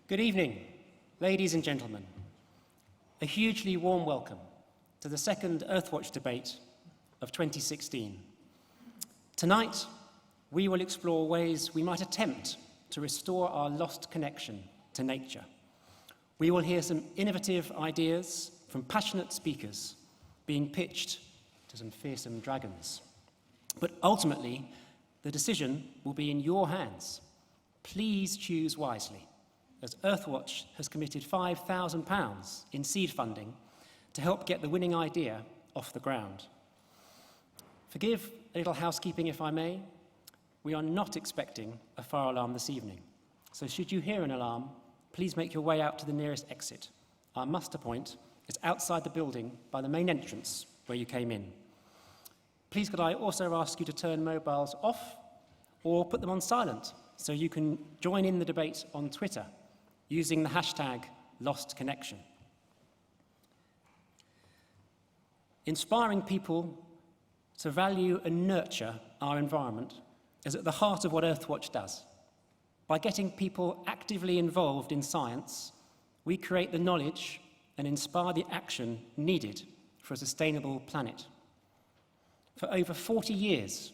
Good evening, ladies and gentlemen. A hugely warm welcome to the second Earthwatch debate of 2016. Tonight, we will explore ways we might attempt to restore our lost connection to nature. We will hear some innovative ideas from passionate speakers being pitched to some fearsome dragons. But ultimately, the decision will be in your hands. Please choose wisely, as Earthwatch has committed £5,000 in seed funding to help get the winning idea off the ground. Forgive a little housekeeping, if I may. We are not expecting a fire alarm this evening, so should you hear an alarm, please make your way out to the nearest exit. Our muster point is outside the building by the main entrance where you came in. Please could I also ask you to turn mobiles off or put them on silent so you can join in the debate on Twitter using the hashtag #LostConnection. Inspiring people to value and nurture our environment is at the heart of what Earthwatch does. By getting people actively involved in science, we create the knowledge and inspire the action needed for a sustainable planet. For over 40 years,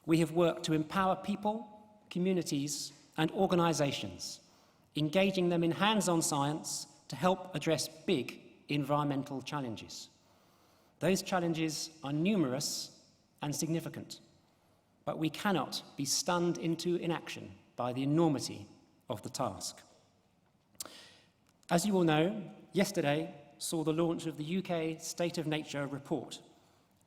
we have worked to empower people, communities, and organizations, engaging them in hands-on science to help address big environmental challenges. Those challenges are numerous and significant, but we cannot be stunned into inaction by the enormity of the task. As you all know, yesterday saw the launch of the UK State of Nature report.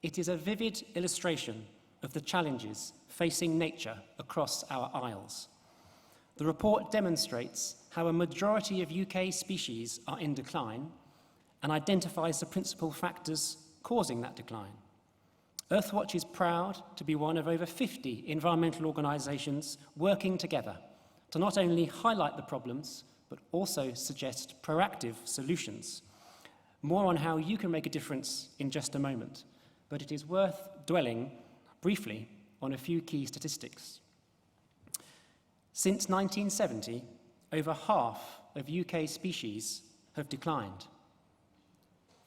It is a vivid illustration of the challenges facing nature across our isles. The report demonstrates how a majority of UK species are in decline and identifies the principal factors causing that decline. Earthwatch is proud to be one of over 50 environmental organisations working together to not only highlight the problems, but also suggest proactive solutions. More on how you can make a difference in just a moment, but it is worth dwelling briefly on a few key statistics. Since 1970, over half of UK species have declined.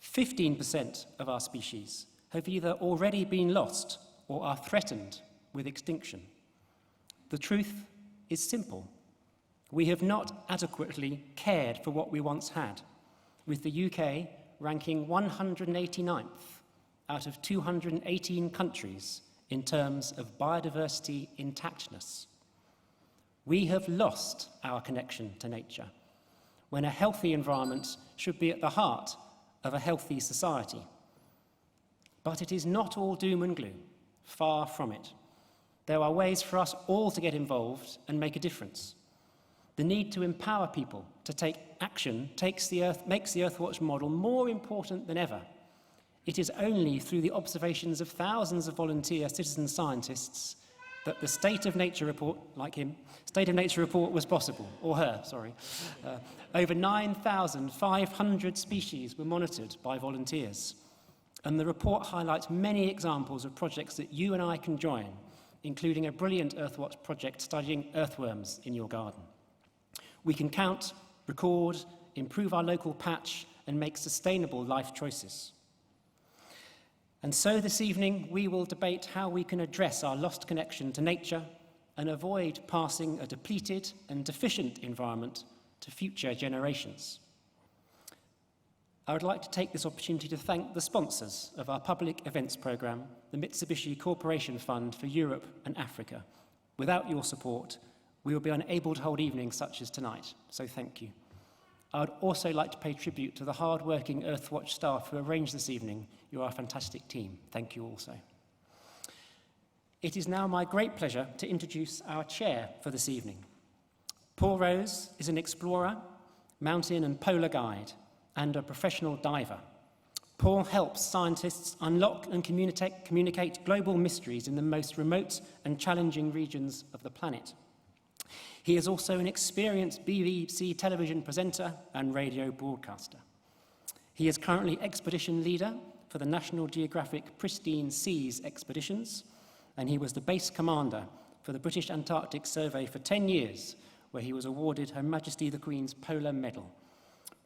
15% of our species have either already been lost or are threatened with extinction. The truth is simple. We have not adequately cared for what we once had, with the UK ranking 189th out of 218 countries in terms of biodiversity intactness. We have lost our connection to nature, when a healthy environment should be at the heart of a healthy society. But it is not all doom and gloom, far from it. There are ways for us all to get involved and make a difference. The need to empower people to take action makes the Earthwatch model more important than ever. It is only through the observations of thousands of volunteer citizen scientists that the State of Nature report, State of Nature report was possible, or her, sorry. Over 9,500 species were monitored by volunteers. And the report highlights many examples of projects that you and I can join, including a brilliant Earthwatch project studying earthworms in your garden. We can count, record, improve our local patch, and make sustainable life choices. And so this evening, we will debate how we can address our lost connection to nature and avoid passing a depleted and deficient environment to future generations. I would like to take this opportunity to thank the sponsors of our public events programme, the Mitsubishi Corporation Fund for Europe and Africa. Without your support, we will be unable to hold evenings such as tonight, so thank you. I would also like to pay tribute to the hard-working Earthwatch staff who arranged this evening. You are a fantastic team. Thank you also. It is now my great pleasure to introduce our chair for this evening. Paul Rose is an explorer, mountain and polar guide, and a professional diver. Paul helps scientists unlock and communicate global mysteries in the most remote and challenging regions of the planet. He is also an experienced BBC television presenter and radio broadcaster. He is currently expedition leader for the National Geographic Pristine Seas expeditions, and he was the base commander for the British Antarctic Survey for 10 years, where he was awarded Her Majesty the Queen's Polar Medal.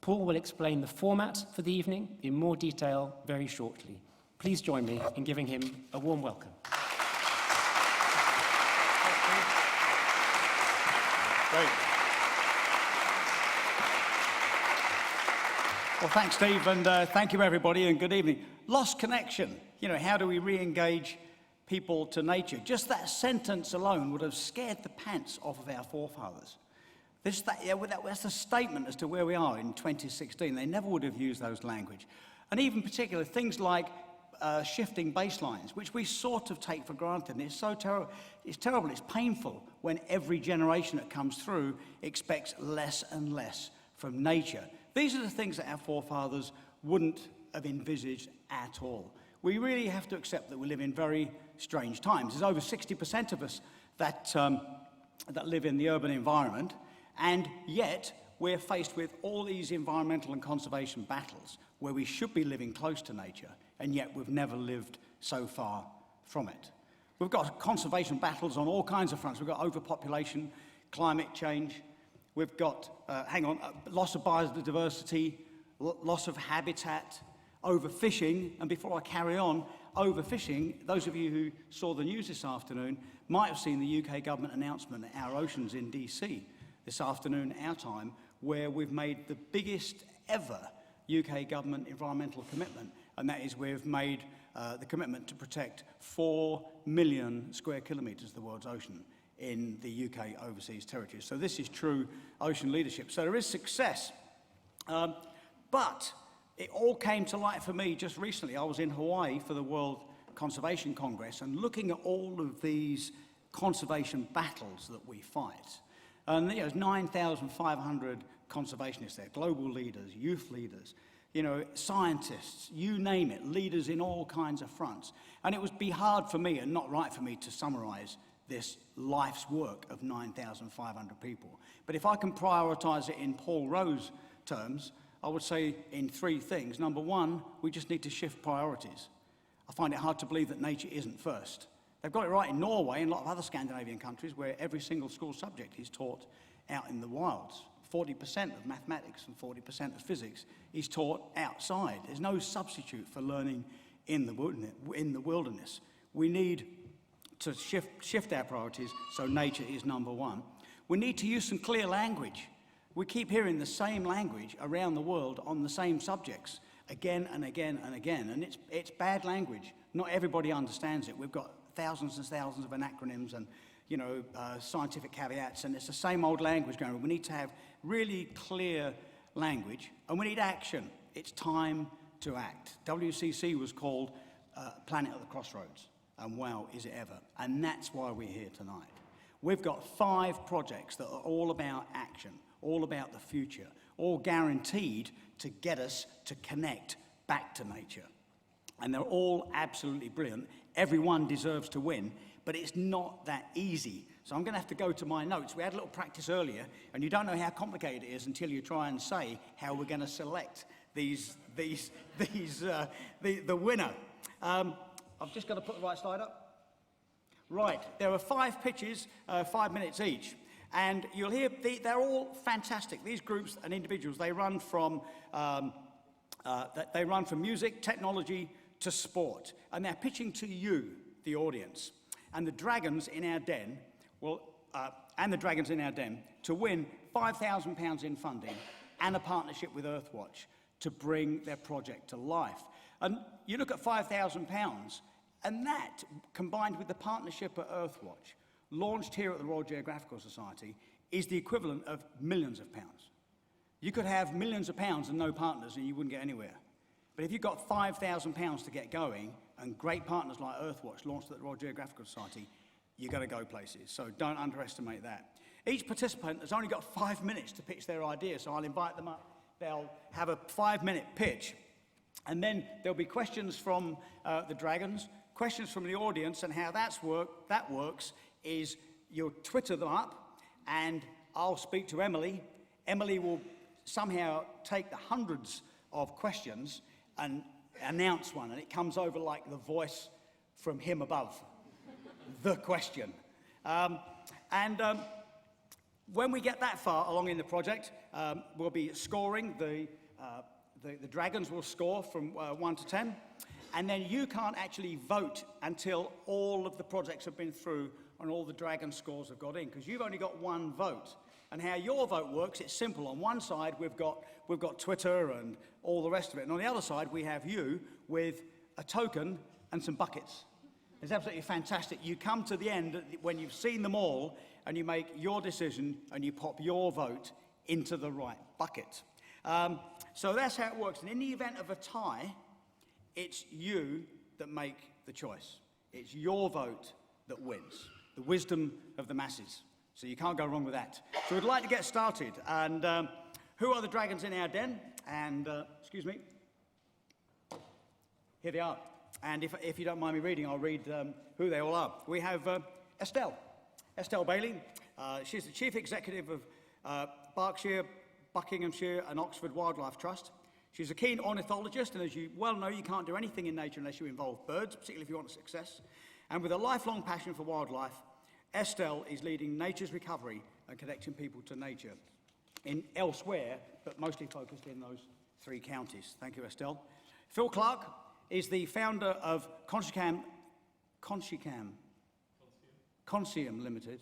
Paul will explain the format for the evening in more detail very shortly. Please join me in giving him a warm welcome. Great. Well, thanks, Steve, and thank you, everybody, and good evening. Lost connection. You know, how do we re-engage people to nature? Just that sentence alone would have scared the pants off of our forefathers. That's a statement as to where we are in 2016. They never would have used those language. And even particular things like shifting baselines, which we sort of take for granted. And it's so terrible. It's terrible. It's painful when every generation that comes through expects less and less from nature. These are the things that our forefathers wouldn't have envisaged at all. We really have to accept that we live in very strange times. There's over 60% of us that live in the urban environment, and yet we're faced with all these environmental and conservation battles where we should be living close to nature, and yet we've never lived so far from it. We've got conservation battles on all kinds of fronts. We've got overpopulation, climate change, we've got, loss of biodiversity, loss of habitat, overfishing, and before I carry on, overfishing, those of you who saw the news this afternoon might have seen the UK government announcement at Our Oceans in DC this afternoon, our time, where we've made the biggest ever UK government environmental commitment, and that is we've made the commitment to protect 4 million square kilometres of the world's ocean in the UK overseas territories. So this is true ocean leadership. So there is success. But it all came to light for me just recently. I was in Hawaii for the World Conservation Congress and looking at all of these conservation battles that we fight. And there's 9,500 conservationists there, global leaders, youth leaders, you know, scientists, you name it, leaders in all kinds of fronts. And it would be hard for me and not right for me to summarize this life's work of 9,500 people. But if I can prioritize it in Paul Rose terms, I would say in 3 things. Number one, we just need to shift priorities. I find it hard to believe that nature isn't first. They've got it right in Norway and a lot of other Scandinavian countries where every single school subject is taught out in the wilds. 40% of mathematics and 40% of physics is taught outside. There's no substitute for learning in the wilderness. We need to shift our priorities, so nature is number one. We need to use some clear language. We keep hearing the same language around the world on the same subjects again and again and again, and it's bad language. Not everybody understands it. We've got thousands and thousands of acronyms and scientific caveats, and it's the same old language going on. We need to have really clear language, and we need action. It's time to act. WCC was called Planet at the Crossroads, and wow, is it ever. And that's why we're here tonight. We've got 5 projects that are all about action, all about the future, all guaranteed to get us to connect back to nature. And they're all absolutely brilliant. Everyone deserves to win, but it's not that easy. So I'm going to have to go to my notes. We had a little practice earlier, and you don't know how complicated it is until you try and say how we're going to select the winner. I've just got to put the right slide up. Right, there are 5 pitches, 5 minutes each. And you'll hear, they're all fantastic. These groups and individuals, they run from music, technology, to sport. And they're pitching to you, the audience. And the Dragons in our den to win £5,000 in funding and a partnership with Earthwatch to bring their project to life. And you look at £5,000, and that, combined with the partnership at Earthwatch, launched here at the Royal Geographical Society, is the equivalent of millions of pounds. You could have millions of pounds and no partners and you wouldn't get anywhere. But if you've got £5,000 to get going, and great partners like Earthwatch launched at the Royal Geographical Society, you're going to go places. So don't underestimate that. Each participant has only got 5 minutes to pitch their idea, so I'll invite them up. They'll have a 5-minute pitch, and then there'll be questions from the Dragons, questions from the audience, and how that works is you'll Twitter them up, and I'll speak to Emily. Emily will somehow take the hundreds of questions and announce one, and it comes over like the voice from him above, the question. When we get that far along in the project, we'll be scoring. The dragons will score from 1 to 10. And then you can't actually vote until all of the projects have been through and all the dragon scores have got in, because you've only got one vote. And how your vote works, it's simple. On one side, we've got Twitter and all the rest of it. And on the other side, we have you with a token and some buckets. It's absolutely fantastic. You come to the end when you've seen them all, and you make your decision, and you pop your vote into the right bucket. So that's how it works. And in the event of a tie, it's you that make the choice. It's your vote that wins. The wisdom of the masses. So you can't go wrong with that. So we'd like to get started. And who are the dragons in our den? And, excuse me, here they are. And if you don't mind me reading, I'll read who they all are. We have Estelle Bailey. She's the Chief Executive of Berkshire, Buckinghamshire and Oxford Wildlife Trust. She's a keen ornithologist, and as you well know, you can't do anything in nature unless you involve birds, particularly if you want success. And with a lifelong passion for wildlife, Estelle is leading nature's recovery and connecting people to nature elsewhere, but mostly focused in those 3 counties. Thank you, Estelle. Phil Clark is the founder of Consciam Limited.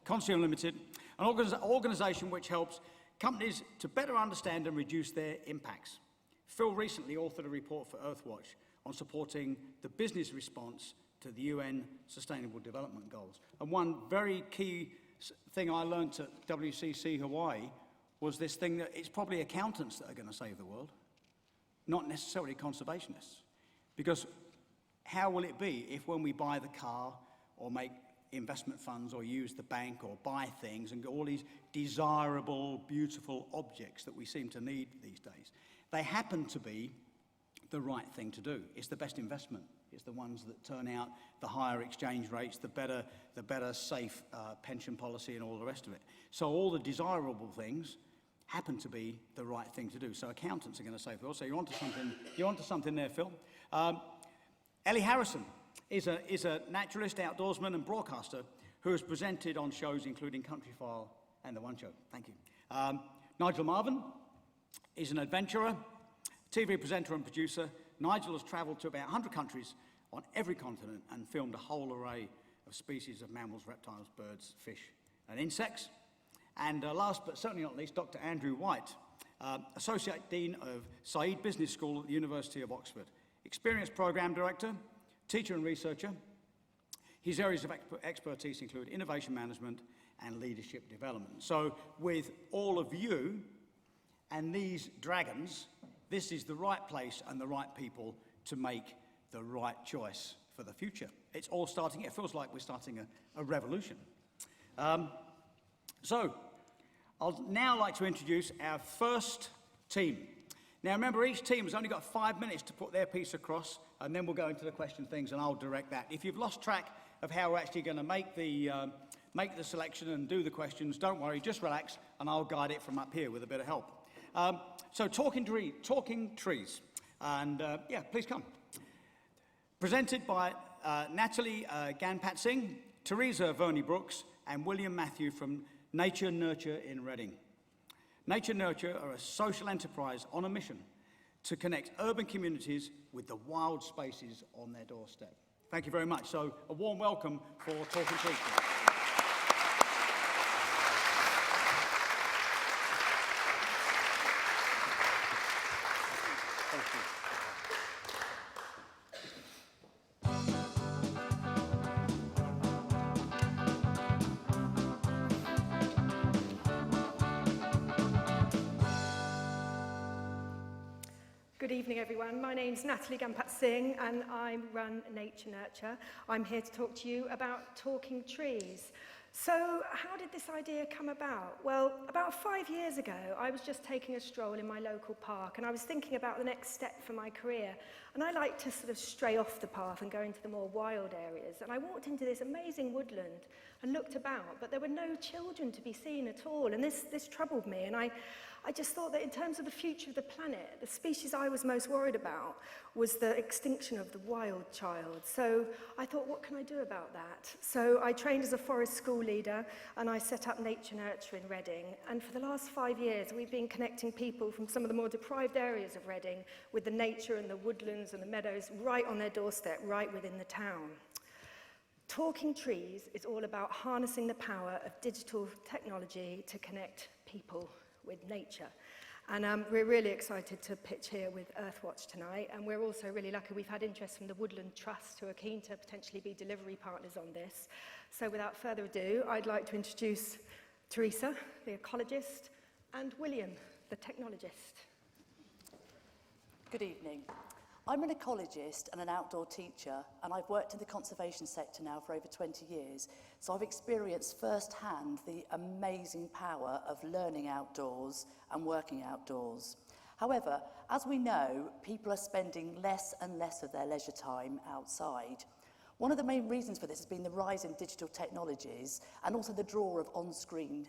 Consciam Limited, an organisation which helps companies to better understand and reduce their impacts. Phil recently authored a report for Earthwatch on supporting the business response to the UN Sustainable Development Goals. And one very key thing I learned at WCC Hawaii was this thing that it's probably accountants that are going to save the world, not necessarily conservationists. Because how will it be if when we buy the car or make investment funds or use the bank or buy things and get all these desirable, beautiful objects that we seem to need these days, they happen to be the right thing to do. It's the best investment. It's the ones that turn out the higher exchange rates, the better safe pension policy and all the rest of it. So all the desirable things happen to be the right thing to do. So accountants are going to save the world. So you're onto something there, Phil. Ellie Harrison is a naturalist, outdoorsman and broadcaster who has presented on shows including Countryfile and The One Show. Thank you. Nigel Marvin is an adventurer, TV presenter and producer. Nigel has travelled to about 100 countries on every continent and filmed a whole array of species of mammals, reptiles, birds, fish and insects. And last but certainly not least, Dr. Andrew White, Associate Dean of Said Business School at the University of Oxford. Experienced Programme Director, teacher and researcher. His areas of expertise include innovation management and leadership development. So with all of you and these dragons, this is the right place and the right people to make the right choice for the future. It's all starting, it feels like we're starting a revolution. So I'll now like to introduce our first team. Now remember, each team has only got 5 minutes to put their piece across, and then we'll go into the question things and I'll direct that. If you've lost track of how we're actually going to make the selection and do the questions, don't worry, just relax and I'll guide it from up here with a bit of help. So talking trees, and yeah, please come. Presented by Natalie Ganpat Singh, Teresa Verney Brooks, and William Matthew from Nature Nurture in Reading. Nature Nurture are a social enterprise on a mission to connect urban communities with the wild spaces on their doorstep. Thank you very much. So a warm welcome for Talking Trees. Good evening, everyone. My name's Natalie Ganpat Singh, and I run Nature Nurture. I'm here to talk to you about talking trees. So, how did this idea come about? Well, about 5 years ago, I was just taking a stroll in my local park, and I was thinking about the next step for my career. And I like to sort of stray off the path and go into the more wild areas. And I walked into this amazing woodland and looked about, but there were no children to be seen at all. And this troubled me. And I just thought that in terms of the future of the planet, the species I was most worried about was the extinction of the wild child. So I thought, what can I do about that? So I trained as a forest school school leader, and I set up Nature Nurture in Reading. And for the last 5 years, we've been connecting people from some of the more deprived areas of Reading with the nature and the woodlands and the meadows right on their doorstep, right within the town. Talking Trees is all about harnessing the power of digital technology to connect people with nature. And we're really excited to pitch here with Earthwatch tonight. And we're also really lucky we've had interest from the Woodland Trust, who are keen to potentially be delivery partners on this. So without further ado, I'd like to introduce Teresa, the ecologist, and William, the technologist. Good evening. I'm an ecologist and an outdoor teacher, and I've worked in the conservation sector now for over 20 years, so I've experienced firsthand the amazing power of learning outdoors and working outdoors. However, as we know, people are spending less and less of their leisure time outside. One of the main reasons for this has been the rise in digital technologies and also the draw of on-screen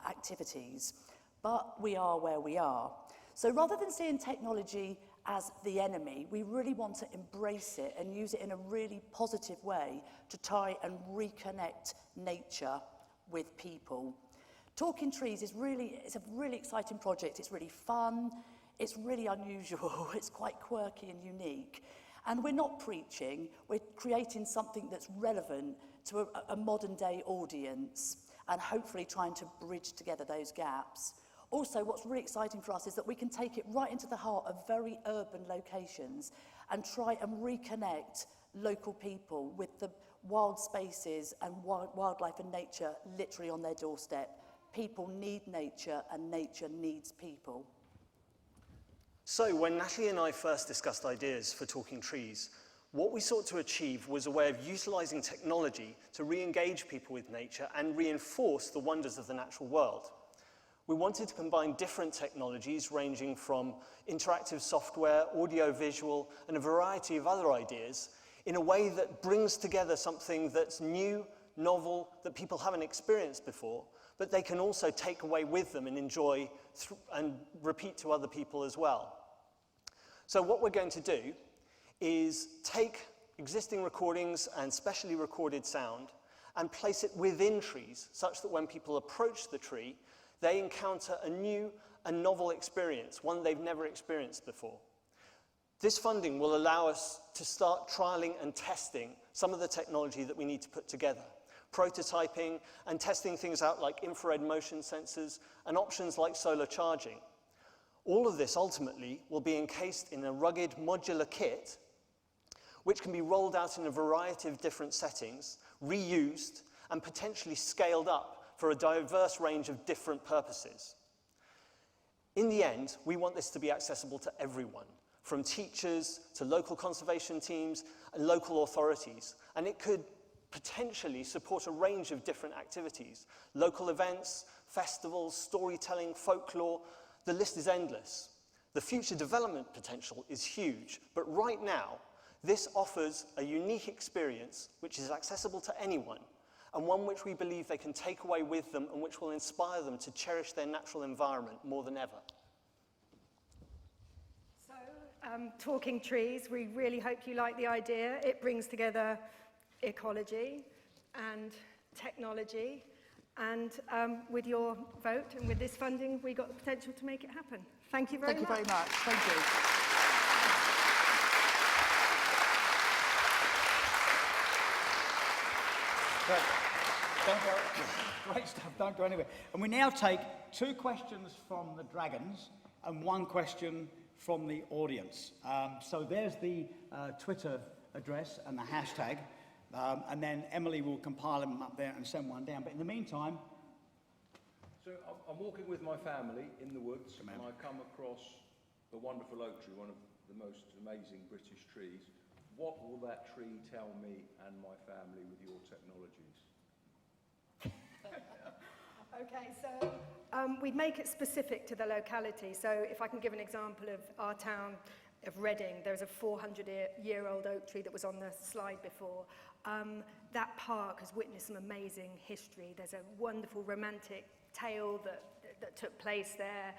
activities. But we are where we are. So rather than seeing technology as the enemy, we really want to embrace it and use it in a really positive way to try and reconnect nature with people. Talking Trees is it's a really exciting project. It's really fun, it's really unusual, it's quite quirky and unique. And we're not preaching, we're creating something that's relevant to a modern day audience and hopefully trying to bridge together those gaps. Also, what's really exciting for us is that we can take it right into the heart of very urban locations and try and reconnect local people with the wild spaces and wildlife and nature literally on their doorstep. People need nature and nature needs people. So when Natalie and I first discussed ideas for Talking Trees, what we sought to achieve was a way of utilising technology to re-engage people with nature and reinforce the wonders of the natural world. We wanted to combine different technologies ranging from interactive software, audio-visual, and a variety of other ideas in a way that brings together something that's new, novel, that people haven't experienced before, but they can also take away with them and enjoy and repeat to other people as well. So what we're going to do is take existing recordings and specially recorded sound and place it within trees such that when people approach the tree, they encounter a new and novel experience, one they've never experienced before. This funding will allow us to start trialling and testing some of the technology that we need to put together, prototyping and testing things out like infrared motion sensors and options like solar charging. All of this ultimately will be encased in a rugged modular kit which can be rolled out in a variety of different settings, reused and potentially scaled up for a diverse range of different purposes. In the end, we want this to be accessible to everyone, from teachers to local conservation teams and local authorities, and it could potentially support a range of different activities, local events, festivals, storytelling, folklore. The list is endless. The future development potential is huge, but right now, this offers a unique experience which is accessible to anyone, and one which we believe they can take away with them and which will inspire them to cherish their natural environment more than ever. So, Talking Trees, we really hope you like the idea. It brings together ecology and technology, and with your vote and with this funding, we got the potential to make it happen. Thank you very much. Thank you very much. Thank you. Great. Don't go. Great stuff. Don't go anywhere. And we now take 2 questions from the Dragons and 1 question from the audience. So there's the Twitter address and the hashtag, and then Emily will compile them up there and send one down. But in the meantime... So I'm walking with my family in the woods, and I come across the wonderful oak tree, one of the most amazing British trees. What will that tree tell me and my family with your technologies? Okay, so we'd make it specific to the locality. So if I can give an example of our town of Reading, there's a 400-year-old oak tree that was on the slide before. That park has witnessed some amazing history. There's a wonderful romantic tale that took place there.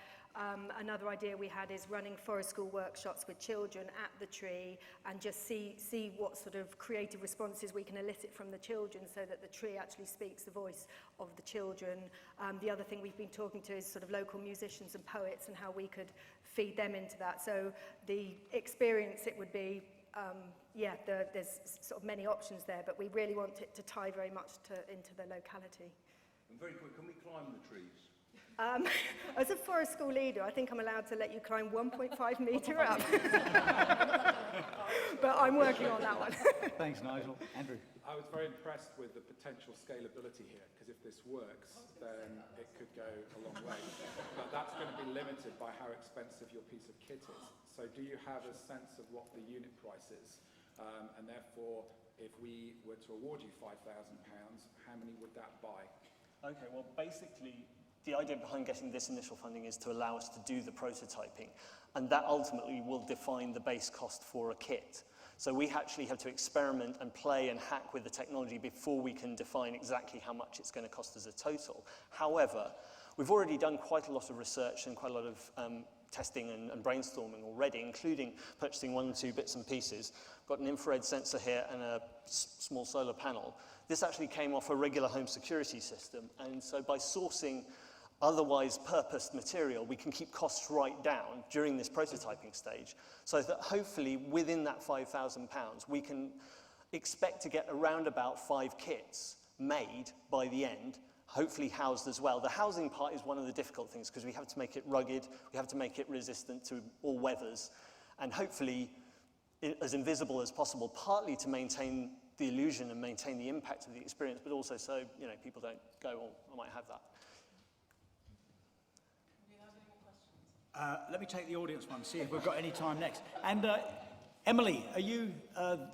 Another idea we had is running forest school workshops with children at the tree and just see what sort of creative responses we can elicit from the children so that the tree actually speaks the voice of the children. The other thing we've been talking to is sort of local musicians and poets and how we could feed them into that. So the experience, it would be, there's sort of many options there, but we really want it to tie very much into the locality. And very quick, can we climb the trees? As a forest school leader, I think I'm allowed to let you climb 1.5 metre up. But I'm working on that one. Thanks, Nigel. Andrew. I was very impressed with the potential scalability here, because if this works, then it could go a long way. But that's going to be limited by how expensive your piece of kit is. So do you have a sense of what the unit price is? And therefore, if we were to award you £5,000, how many would that buy? Okay, well, basically, the idea behind getting this initial funding is to allow us to do the prototyping, and that ultimately will define the base cost for a kit. So we actually have to experiment and play and hack with the technology before we can define exactly how much it's going to cost as a total. However, we've already done quite a lot of research and quite a lot of testing and brainstorming already, including purchasing 1 or 2 bits and pieces. Got an infrared sensor here and a small solar panel. This actually came off a regular home security system, and so by sourcing otherwise purposed material, we can keep costs right down during this prototyping stage, so that hopefully within that £5,000, we can expect to get around about 5 kits made by the end, hopefully housed as well. The housing part is one of the difficult things because we have to make it rugged, we have to make it resistant to all weathers, and hopefully as invisible as possible, partly to maintain the illusion and maintain the impact of the experience, but also so people don't go, oh, I might have that. Let me take the audience one, see if we've got any time next. And Emily, are you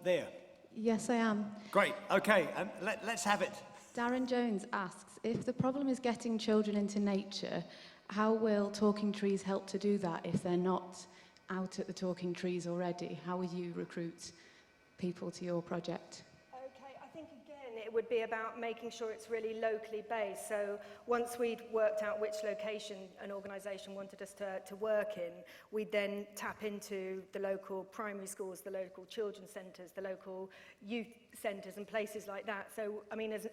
there? Yes, I am. Great, okay, let's have it. Darren Jones asks, if the problem is getting children into nature, how will Talking Trees help to do that if they're not out at the Talking Trees already? How will you recruit people to your project? Okay, I think again it would be about making sure it's really locally based. So once we'd worked out which location an organisation wanted us to work in, we'd then tap into the local primary schools, the local children's centres, the local youth centres and places like that. So, I mean, as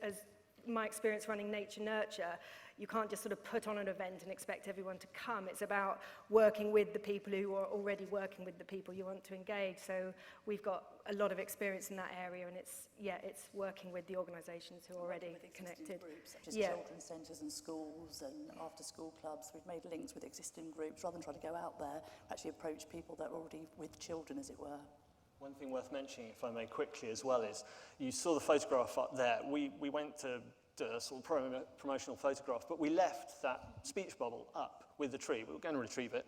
my experience running Nature Nurture, you can't just sort of put on an event and expect everyone to come. It's about working with the people who are already working with the people you want to engage. So we've got a lot of experience in that area, and it's working with the organisations who are already with connected. Groups such as children's centres and schools and after-school clubs. We've made links with existing groups rather than trying to go out there, actually approach people that are already with children, as it were. One thing worth mentioning, if I may quickly as well, is you saw the photograph up there. We went to do a sort of promotional photograph, but we left that speech bubble up with the tree. We were going to retrieve it.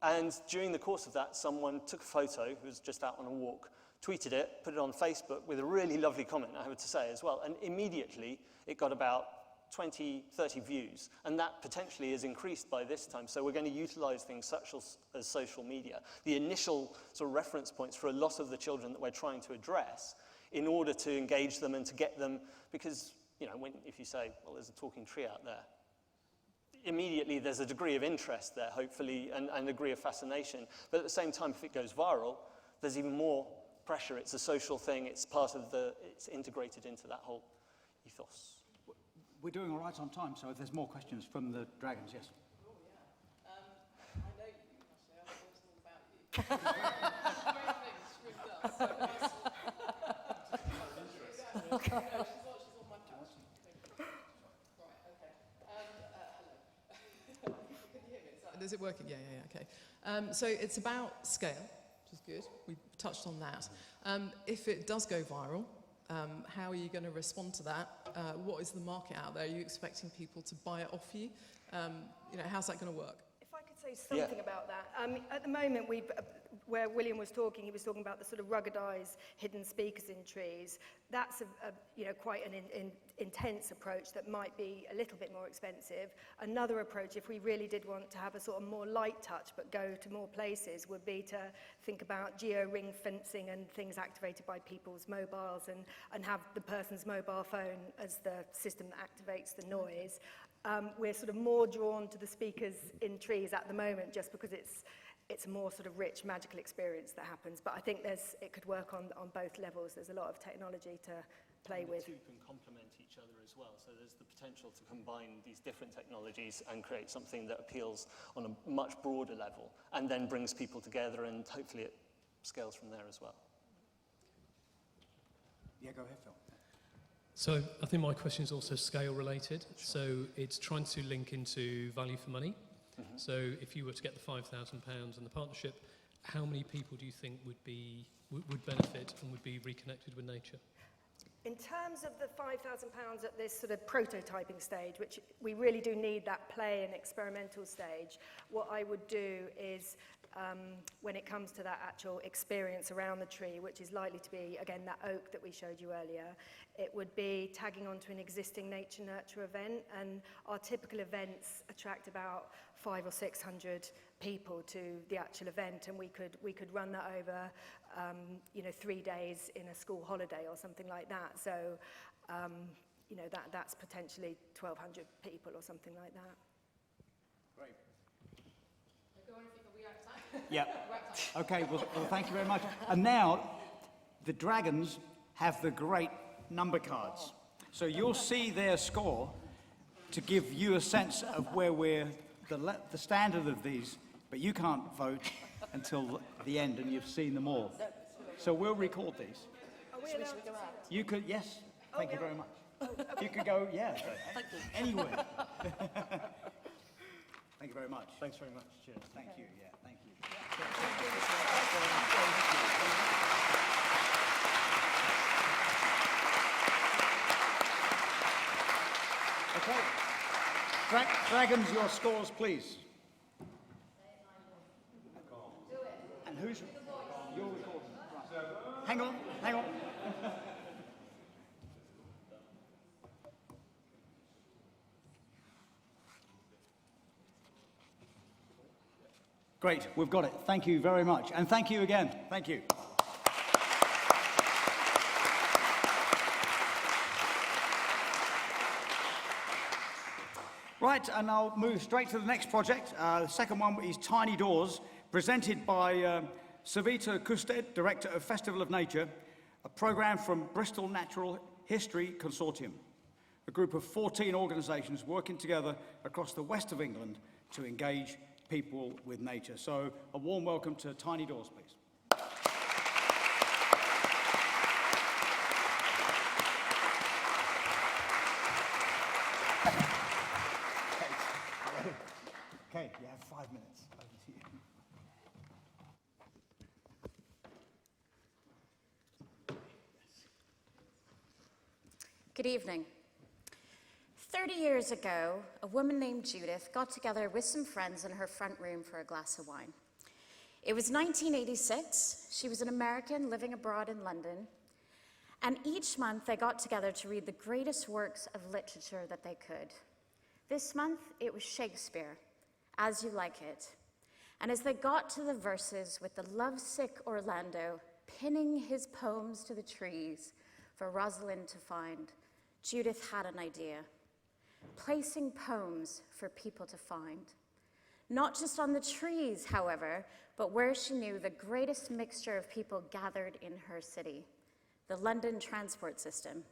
And during the course of that, someone took a photo who was just out on a walk, tweeted it, put it on Facebook with a really lovely comment, I have to say, as well. And immediately, it got about 20, 30 views, and that potentially is increased by this time. So we're going to utilize things such as social media, the initial sort of reference points for a lot of the children that we're trying to address, in order to engage them and to get them, because, if you say, well, there's a talking tree out there, immediately there's a degree of interest there, hopefully, and a degree of fascination. But at the same time, if it goes viral, there's even more pressure. It's a social thing. It's it's integrated into that whole ethos. We're doing all right on time, so if there's more questions from the Dragons, yes. Oh, yeah. I know you, actually. I've always thought about you. Great things, really does. So nice. She's on my patch. Right, okay. Hello. Can you hear me? Is it working? Yeah, okay. So it's about scale, which is good. We touched on that. If it does go viral, how are you going to respond to that? What is the market out there? Are you expecting people to buy it off you? How's that going to work? If I could say something about that. At the moment, where William was talking, he was talking about the sort of ruggedized hidden speakers in trees. That's quite an intense approach that might be a little bit more expensive. Another approach, if we really did want to have a sort of more light touch but go to more places, would be to think about geo-ring fencing and things activated by people's mobiles and have the person's mobile phone as the system that activates the noise. we're sort of more drawn to the speakers in trees at the moment just because it's a more sort of rich, magical experience that happens. But I think it could work on both levels. There's a lot of technology to play with. The two can complement each other as well. So there's the potential to combine these different technologies and create something that appeals on a much broader level and then brings people together, and hopefully it scales from there as well. Yeah, go ahead, Phil. So I think my question is also scale related. So it's trying to link into value for money. So if you were to get the £5,000 and the partnership, how many people do you think would benefit and would be reconnected with nature? In terms of the £5,000 at this sort of prototyping stage, which we really do need that play and experimental stage, what I would do is, when it comes to that actual experience around the tree, which is likely to be, again, that oak that we showed you earlier, it would be tagging onto an existing nature nurture event, and our typical events attract about 500 or 600 people to the actual event, and we could run that over 3 days in a school holiday or something like that. So that's potentially 1,200 people or something like that. Great. Yeah. Okay, well, thank you very much. And now, the Dragons have the great number cards. So you'll see their score to give you a sense of where we're, the standard of these, but you can't vote until the end and you've seen them all. So we'll record these. Should we go out? You could, yes, thank you very much. You could go, yeah, anywhere. Thank you very much. Thanks very much. Cheers. Thank you, yeah, thank you. Okay. Dragons, your scores, please. And who's... You're recording. Right. Hang on, hang on. Great, we've got it. Thank you very much. And thank you again. Thank you. Right, and I'll move straight to the next project. The second one is Tiny Doors, presented by Savita Kusted, Director of Festival of Nature, a programme from Bristol Natural History Consortium, a group of 14 organisations working together across the west of England to engage people with nature. So a warm welcome to Tiny Doors, please. Okay, you have 5 minutes. Over to you. Good evening. 30 years ago, a woman named Judith got together with some friends in her front room for a glass of wine. It was 1986. She was an American living abroad in London. And each month they got together to read the greatest works of literature that they could. This month, it was Shakespeare, As You Like It. And as they got to the verses with the lovesick Orlando pinning his poems to the trees for Rosalind to find, Judith had an idea. Placing poems for people to find. Not just on the trees, however, but where she knew the greatest mixture of people gathered in her city, the London transport system.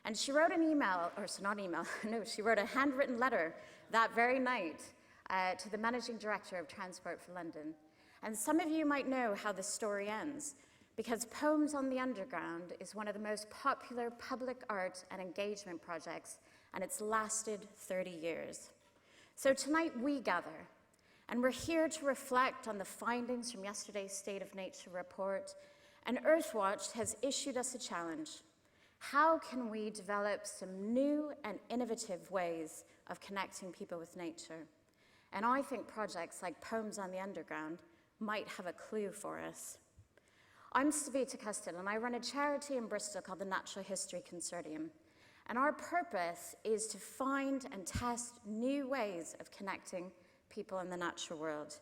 And she wrote an email, or not email, no, she wrote a handwritten letter that very night to the managing director of Transport for London. And some of you might know how this story ends, because Poems on the Underground is one of the most popular public art and engagement projects, and it's lasted 30 years. So tonight we gather, and we're here to reflect on the findings from yesterday's State of Nature report, and Earthwatch has issued us a challenge. How can we develop some new and innovative ways of connecting people with nature? And I think projects like Poems on the Underground might have a clue for us. I'm Savita Kusted, and I run a charity in Bristol called the Natural History Consortium. And our purpose is to find and test new ways of connecting people in the natural world.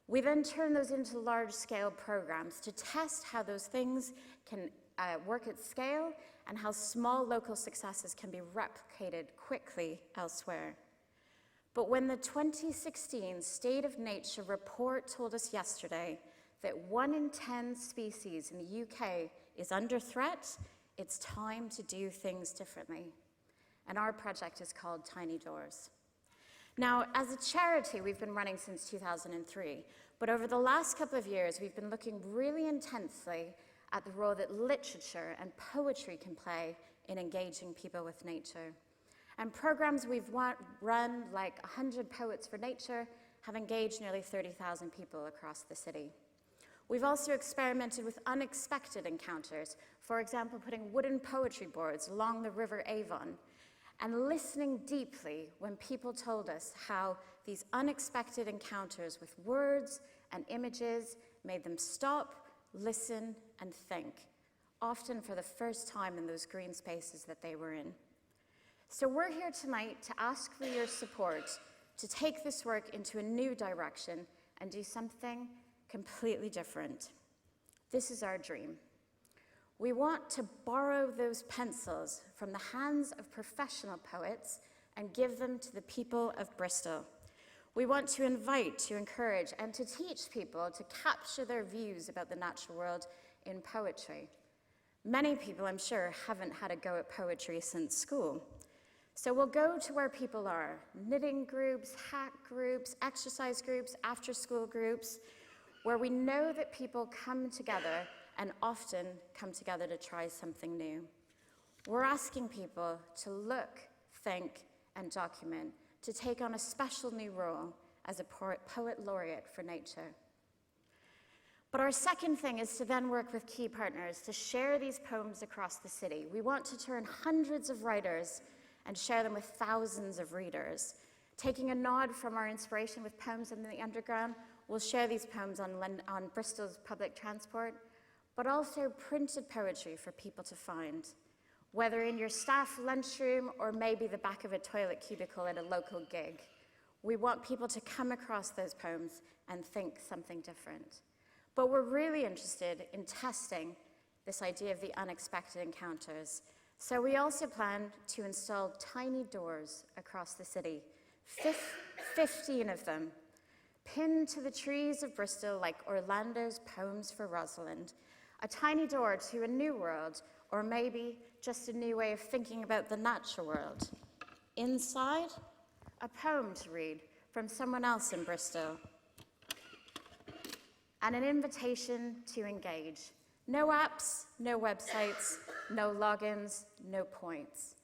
We then turn those into large-scale programs to test how those things can work at scale and how small local successes can be replicated quickly elsewhere. But when the 2016 State of Nature report told us yesterday that 1 in 10 species in the UK is under threat, it's time to do things differently. And our project is called Tiny Doors. Now, as a charity, we've been running since 2003, but over the last couple of years, we've been looking really intensely at the role that literature and poetry can play in engaging people with nature. And programs we've run, like 100 Poets for Nature, have engaged nearly 30,000 people across the city. We've also experimented with unexpected encounters, for example, putting wooden poetry boards along the River Avon, and listening deeply when people told us how these unexpected encounters with words and images made them stop, listen, and think, often for the first time in those green spaces that they were in. So we're here tonight to ask for your support to take this work into a new direction and do something completely different. This is our dream. We want to borrow those pencils from the hands of professional poets and give them to the people of Bristol. We want to invite, to encourage, and to teach people to capture their views about the natural world in poetry. Many people, I'm sure, haven't had a go at poetry since school. So we'll go to where people are, knitting groups, hack groups, exercise groups, after-school groups, where we know that people come together and often come together to try something new. We're asking people to look, think, and document, to take on a special new role as a poet laureate for nature. But our second thing is to then work with key partners to share these poems across the city. We want to turn hundreds of writers and share them with thousands of readers. Taking a nod from our inspiration with Poems in the Underground, we'll share these poems on Bristol's public transport, but also printed poetry for people to find, whether in your staff lunchroom or maybe the back of a toilet cubicle at a local gig. We want people to come across those poems and think something different. But we're really interested in testing this idea of the unexpected encounters. So we also plan to install tiny doors across the city, 15 of them, pinned to the trees of Bristol like Orlando's Poems for Rosalind, a tiny door to a new world, or maybe just a new way of thinking about the natural world. Inside, a poem to read from someone else in Bristol, and an invitation to engage. No apps, no websites, no logins, no points.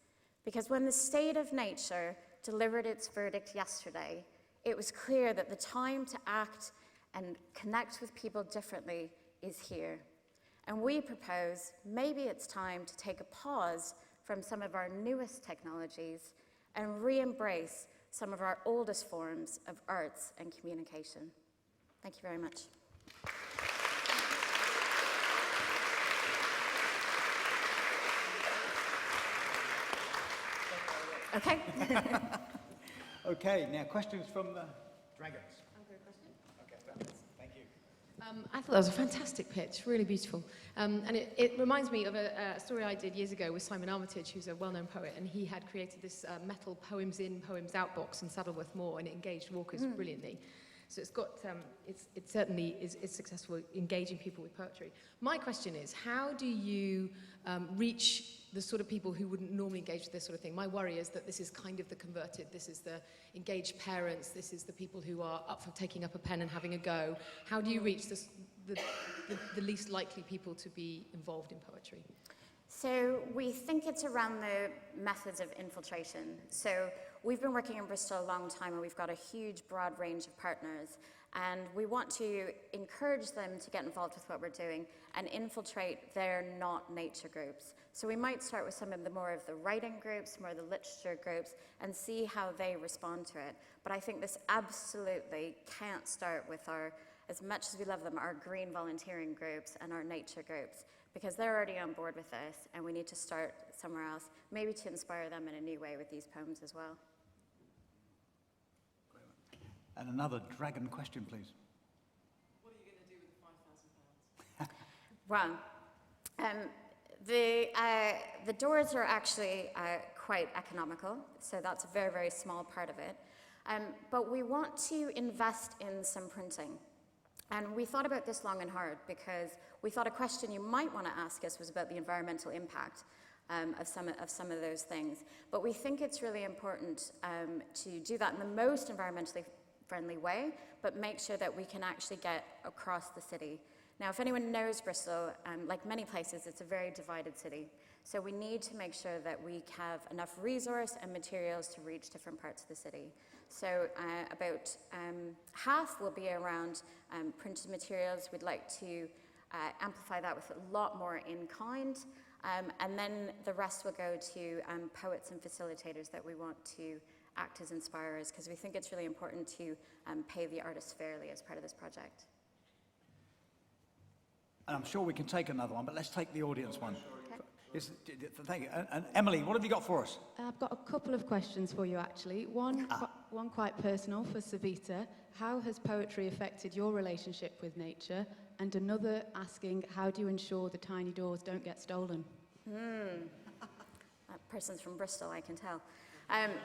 Because when the State of Nature delivered its verdict yesterday, it was clear that the time to act and connect with people differently is here. And we propose maybe it's time to take a pause from some of our newest technologies and re-embrace some of our oldest forms of arts and communication. Thank you very much. Okay. Okay, now questions from the dragons. I thought that was a fantastic pitch, really beautiful. And it reminds me of a story I did years ago with Simon Armitage, who's a well-known poet, and he had created this metal poems in, poems out box in Saddleworth Moor, and it engaged walkers brilliantly. So it's got, it certainly is successful engaging people with poetry. My question is, how do you reach the sort of people who wouldn't normally engage with this sort of thing? My worry is that this is kind of the converted, this is the engaged parents, this is the people who are up for taking up a pen and having a go. How do you reach the least likely people to be involved in poetry? So we think it's around the methods of infiltration. So we've been working in Bristol a long time, and we've got a huge, broad range of partners. And we want to encourage them to get involved with what we're doing and infiltrate their not nature groups. So we might start with some of the more of the writing groups, more of the literature groups, and see how they respond to it. But I think this absolutely can't start with our, as much as we love them, our green volunteering groups and our nature groups, because they're already on board with this, and we need to start somewhere else, maybe to inspire them in a new way with these poems as well. And another dragon question, please. What are you going to do with the £5,000? Well, The doors are actually quite economical, so that's a very, very small part of it. But we want to invest in some printing. And we thought about this long and hard because we thought a question you might want to ask us was about the environmental impact of some of those things. But we think it's really important to do that in the most environmentally friendly way, but make sure that we can actually get across the city. Now, if anyone knows Bristol, like many places, it's a very divided city. So we need to make sure that we have enough resource and materials to reach different parts of the city. So about half will be around printed materials. We'd like to amplify that with a lot more in kind. And then the rest will go to poets and facilitators that we want to act as inspirers, because we think it's really important to pay the artists fairly as part of this project. And I'm sure we can take another one, but let's take the audience one. Okay. Thank you. And Emily, what have you got for us? I've got a couple of questions for you, actually. One quite personal for Savita. How has poetry affected your relationship with nature? And another asking, how do you ensure the tiny doors don't get stolen? That person's from Bristol, I can tell.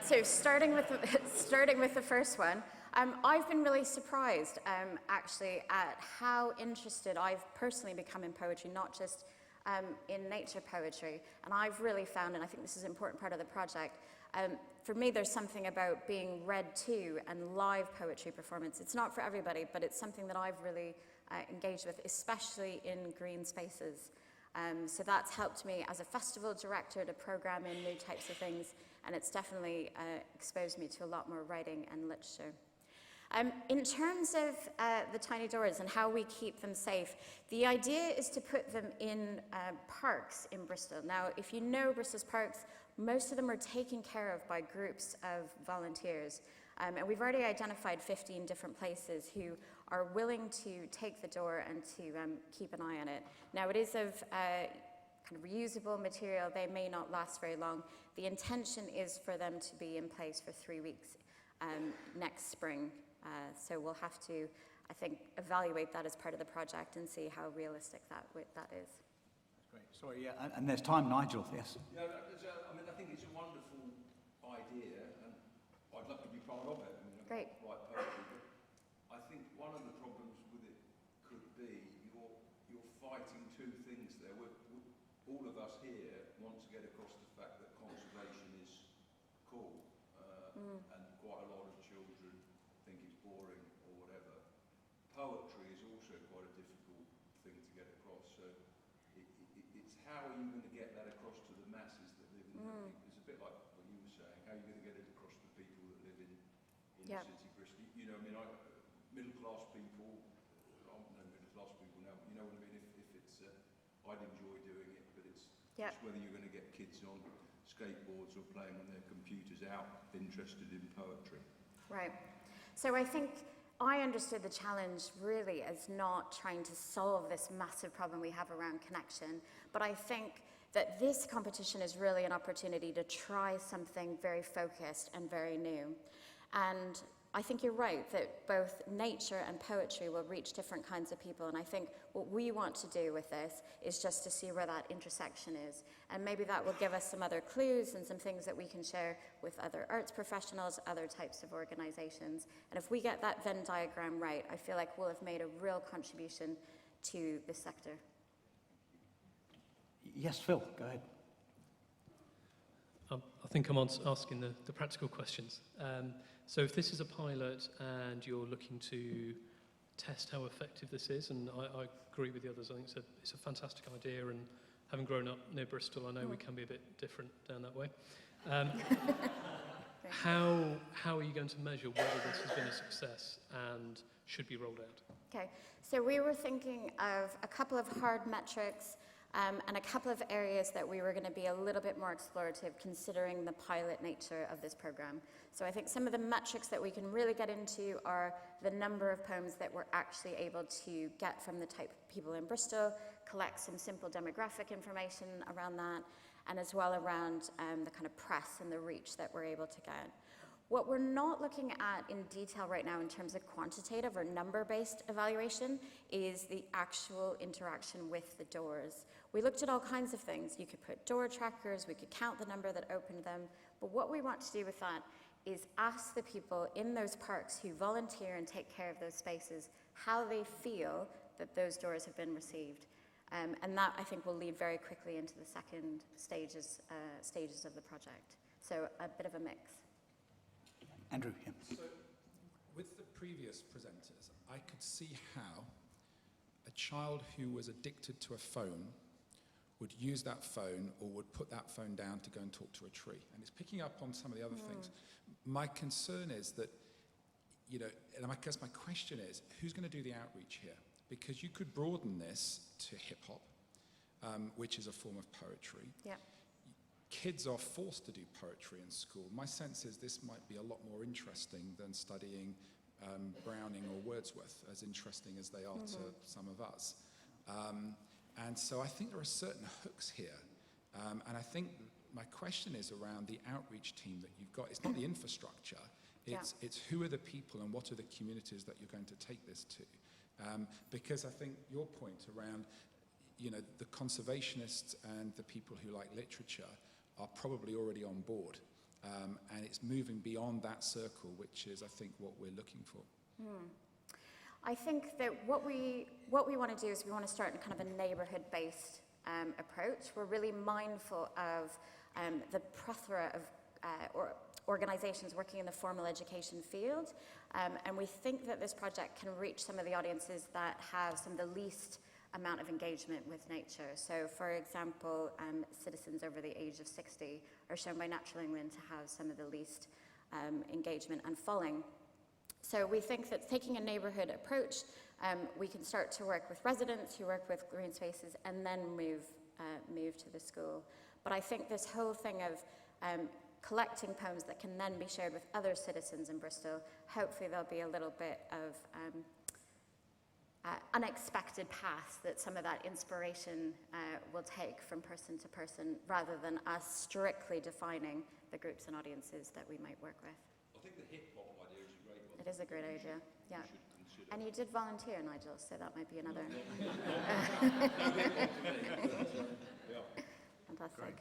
So starting with the first one, I've been really surprised, actually, at how interested I've personally become in poetry, not just in nature poetry. And I've really found, and I think this is an important part of the project, for me there's something about being read to and live poetry performance. It's not for everybody, but it's something that I've really engaged with, especially in green spaces. So that's helped me as a festival director to program in new types of things, and it's definitely exposed me to a lot more writing and literature. In terms of the tiny doors and how we keep them safe, the idea is to put them in parks in Bristol. Now, if you know Bristol's parks, most of them are taken care of by groups of volunteers. And we've already identified 15 different places who are willing to take the door and to keep an eye on it. Now, it is of kind of reusable material. They may not last very long. The intention is for them to be in place for 3 weeks next spring. So we'll have to, I think, evaluate that as part of the project and see how realistic that is. Great. Sorry, yeah, and there's time, Nigel, yes. Yeah, I mean, I think it's a wonderful idea, and I'd love to be part of it. I mean, Great. I write poetry, but I think one of the problems with it could be you're fighting two things there. All of us here want to get across the fact that conservation is cool, and quite a lot of children think it's boring or whatever. Poetry is also quite a difficult thing to get across, so it's how are you going to get that across to the masses that live in it's a bit like what you were saying, how are you going to get it across to the people that live in Yep. the city, Bristol? You know, I mean, middle-class people, aren't no middle-class people now, you know what I mean, if it's, I'd enjoy doing it, but it's Yep. whether you're going to get kids on skateboards or playing on their computers out interested in poetry. Right. So I think I understood the challenge really as not trying to solve this massive problem we have around connection, but I think that this competition is really an opportunity to try something very focused and very new. And I think you're right that both nature and poetry will reach different kinds of people, and I think what we want to do with this is just to see where that intersection is, and maybe that will give us some other clues and some things that we can share with other arts professionals, other types of organizations. And if we get that Venn diagram right, I feel like we'll have made a real contribution to the sector. Yes, Phil, go ahead. I think I'm asking the practical questions. So if this is a pilot and you're looking to test how effective this is, and I agree with the others, I think it's a fantastic idea, and having grown up near Bristol, I know we can be a bit different down that way. How are you going to measure whether this has been a success and should be rolled out? Okay, so we were thinking of a couple of hard metrics and a couple of areas that we were going to be a little bit more explorative considering the pilot nature of this program. So I think some of the metrics that we can really get into are the number of poems that we're actually able to get from the type of people in Bristol, collect some simple demographic information around that, and as well around the kind of press and the reach that we're able to get. What we're not looking at in detail right now in terms of quantitative or number-based evaluation is the actual interaction with the doors. We looked at all kinds of things. You could put door trackers, we could count the number that opened them, but what we want to do with that is ask the people in those parks who volunteer and take care of those spaces how they feel that those doors have been received. And that, I think, will lead very quickly into the second stages of the project. So a bit of a mix. Andrew, yeah. So, with the previous presenters, I could see how a child who was addicted to a phone would use that phone or would put that phone down to go and talk to a tree. And it's picking up on some of the other things. My concern is that, you know, and I guess my question is, who's going to do the outreach here? Because you could broaden this to hip-hop, which is a form of poetry. Yeah. Kids are forced to do poetry in school. My sense is this might be a lot more interesting than studying Browning or Wordsworth, as interesting as they are to some of us. And so I think there are certain hooks here. And I think my question is around the outreach team that you've got. It's not the infrastructure. It's who are the people and what are the communities that you're going to take this to. Because I think your point around, you know, the conservationists and the people who like literature are probably already on board. And it's moving beyond that circle, which is, I think, what we're looking for. I think that what we want to do is we want to start in kind of a neighbourhood-based approach. We're really mindful of the plethora of organisations working in the formal education field, and we think that this project can reach some of the audiences that have some of the least amount of engagement with nature. So, for example, citizens over the age of 60 are shown by Natural England to have some of the least engagement and following. So we think that taking a neighbourhood approach, we can start to work with residents who work with green spaces and then move to the school. But I think this whole thing of collecting poems that can then be shared with other citizens in Bristol, hopefully there'll be a little bit of unexpected paths that some of that inspiration will take from person to person, rather than us strictly defining the groups and audiences that we might work with. I think the hip-hop idea is a great one. It is a great idea, yeah. And you did volunteer, Nigel, so that might be another. Fantastic. Great.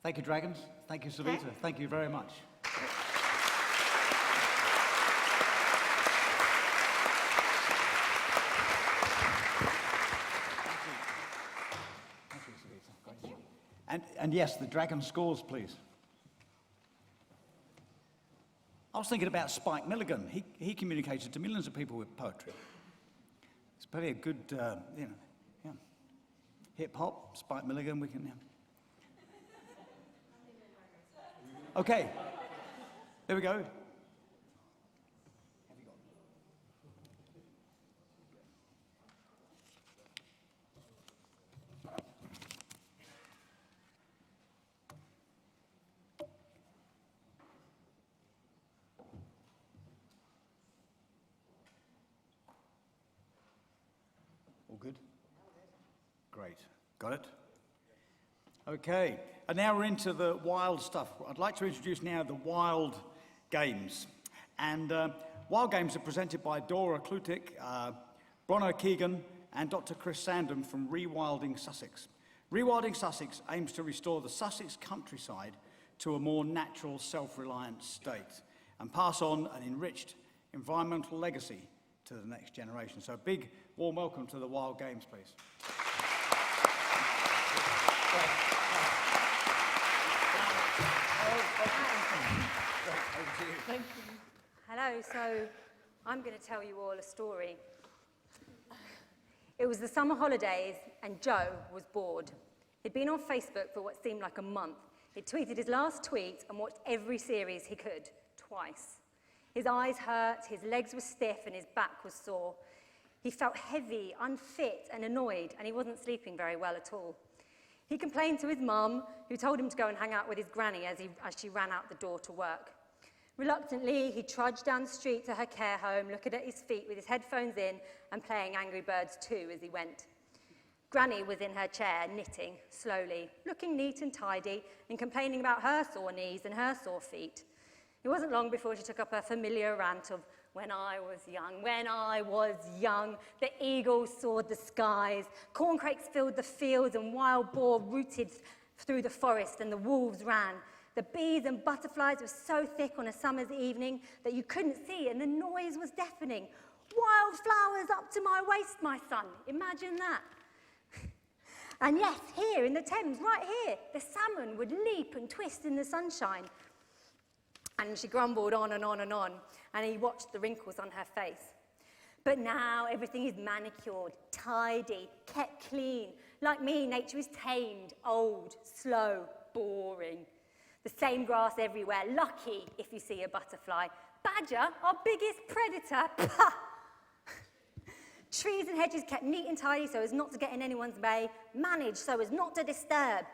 Thank you, Dragons. Thank you, Savita. Okay. Thank you very much. And yes, the Dragon scores, please. I was thinking about Spike Milligan. He communicated to millions of people with poetry. It's probably a good, hip-hop, Spike Milligan, we can... Okay, there we go. All good? Great. Got it? Okay, and now we're into the wild stuff. I'd like to introduce now the Wild Games. And Wild Games are presented by Dora Klutik, Bronner Keegan, and Dr. Chris Sandham from Rewilding Sussex. Rewilding Sussex aims to restore the Sussex countryside to a more natural, self-reliant state and pass on an enriched environmental legacy to the next generation. So a big warm welcome to the Wild Games, please. Hello, so I'm going to tell you all a story. It was the summer holidays and Joe was bored. He'd been on Facebook for what seemed like a month. He'd tweeted his last tweet and watched every series he could, twice. His eyes hurt, his legs were stiff and his back was sore. He felt heavy, unfit and annoyed, and he wasn't sleeping very well at all. He complained to his mum, who told him to go and hang out with his granny as she ran out the door to work. Reluctantly, he trudged down the street to her care home, looking at his feet with his headphones in and playing Angry Birds 2 as he went. Granny was in her chair, knitting, slowly, looking neat and tidy and complaining about her sore knees and her sore feet. It wasn't long before she took up her familiar rant of, when I was young, the eagles soared the skies, corncrakes filled the fields, and wild boar rooted through the forest, and the wolves ran. The bees and butterflies were so thick on a summer's evening that you couldn't see, and the noise was deafening. Wildflowers up to my waist, my son. Imagine that. And yes, here in the Thames, right here, the salmon would leap and twist in the sunshine. And she grumbled on and on and on, and he watched the wrinkles on her face. But now everything is manicured, tidy, kept clean. Like me, nature is tamed, old, slow, boring. The same grass everywhere, lucky if you see a butterfly. Badger, our biggest predator, pah! Trees and hedges kept neat and tidy so as not to get in anyone's way, managed so as not to disturb.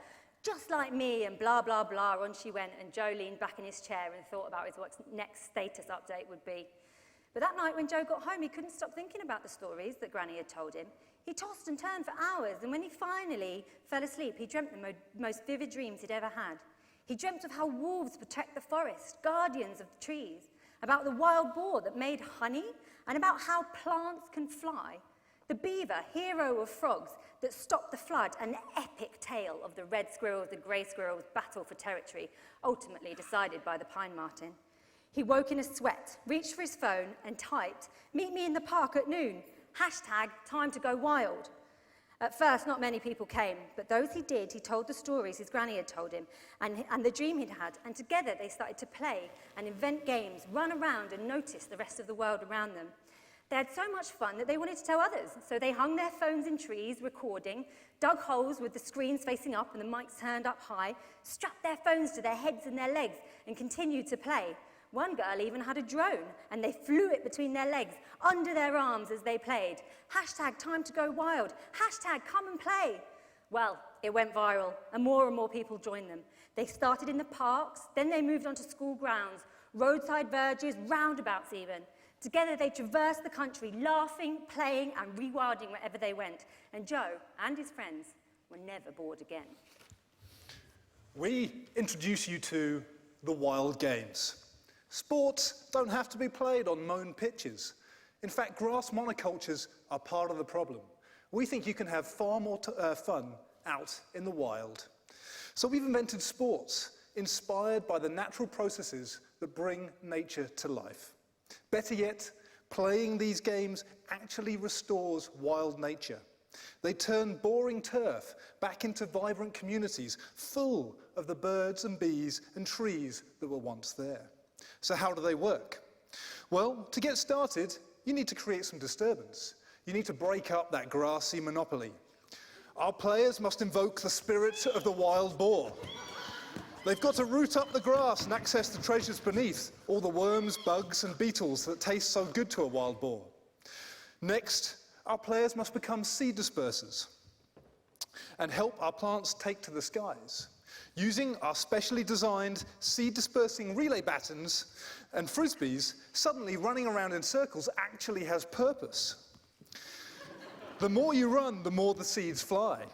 Just like me, and blah, blah, blah, on she went, and Joe leaned back in his chair and thought about what his next status update would be. But that night when Joe got home, he couldn't stop thinking about the stories that Granny had told him. He tossed and turned for hours, and when he finally fell asleep, he dreamt the most vivid dreams he'd ever had. He dreamt of how wolves protect the forest, guardians of the trees, about the wild boar that made honey, and about how plants can fly. The beaver, hero of frogs, that stopped the flood, and the epic tale of the red squirrels and grey squirrels' battle for territory, ultimately decided by the pine marten. He woke in a sweat, reached for his phone, and typed, "Meet me in the park at noon, #time to go wild." At first, not many people came, but those he did, he told the stories his granny had told him, and the dream he'd had, and together they started to play and invent games, run around and notice the rest of the world around them. They had so much fun that they wanted to tell others, so they hung their phones in trees, recording, dug holes with the screens facing up and the mics turned up high, strapped their phones to their heads and their legs, and continued to play. One girl even had a drone, and they flew it between their legs, under their arms as they played. #time to go wild, #come and play. Well, it went viral, and more people joined them. They started in the parks, then they moved on to school grounds, roadside verges, roundabouts even. Together they traversed the country, laughing, playing, and rewilding wherever they went. And Joe and his friends were never bored again. We introduce you to the wild games. Sports don't have to be played on mown pitches. In fact, grass monocultures are part of the problem. We think you can have far more fun out in the wild. So we've invented sports inspired by the natural processes that bring nature to life. Better yet, playing these games actually restores wild nature. They turn boring turf back into vibrant communities full of the birds and bees and trees that were once there. So how do they work? Well, to get started, you need to create some disturbance. You need to break up that grassy monopoly. Our players must invoke the spirit of the wild boar. They've got to root up the grass and access the treasures beneath, all the worms, bugs, and beetles that taste so good to a wild boar. Next, our players must become seed dispersers and help our plants take to the skies. Using our specially designed seed-dispersing relay batons and frisbees, suddenly running around in circles actually has purpose. The more you run, the more the seeds fly.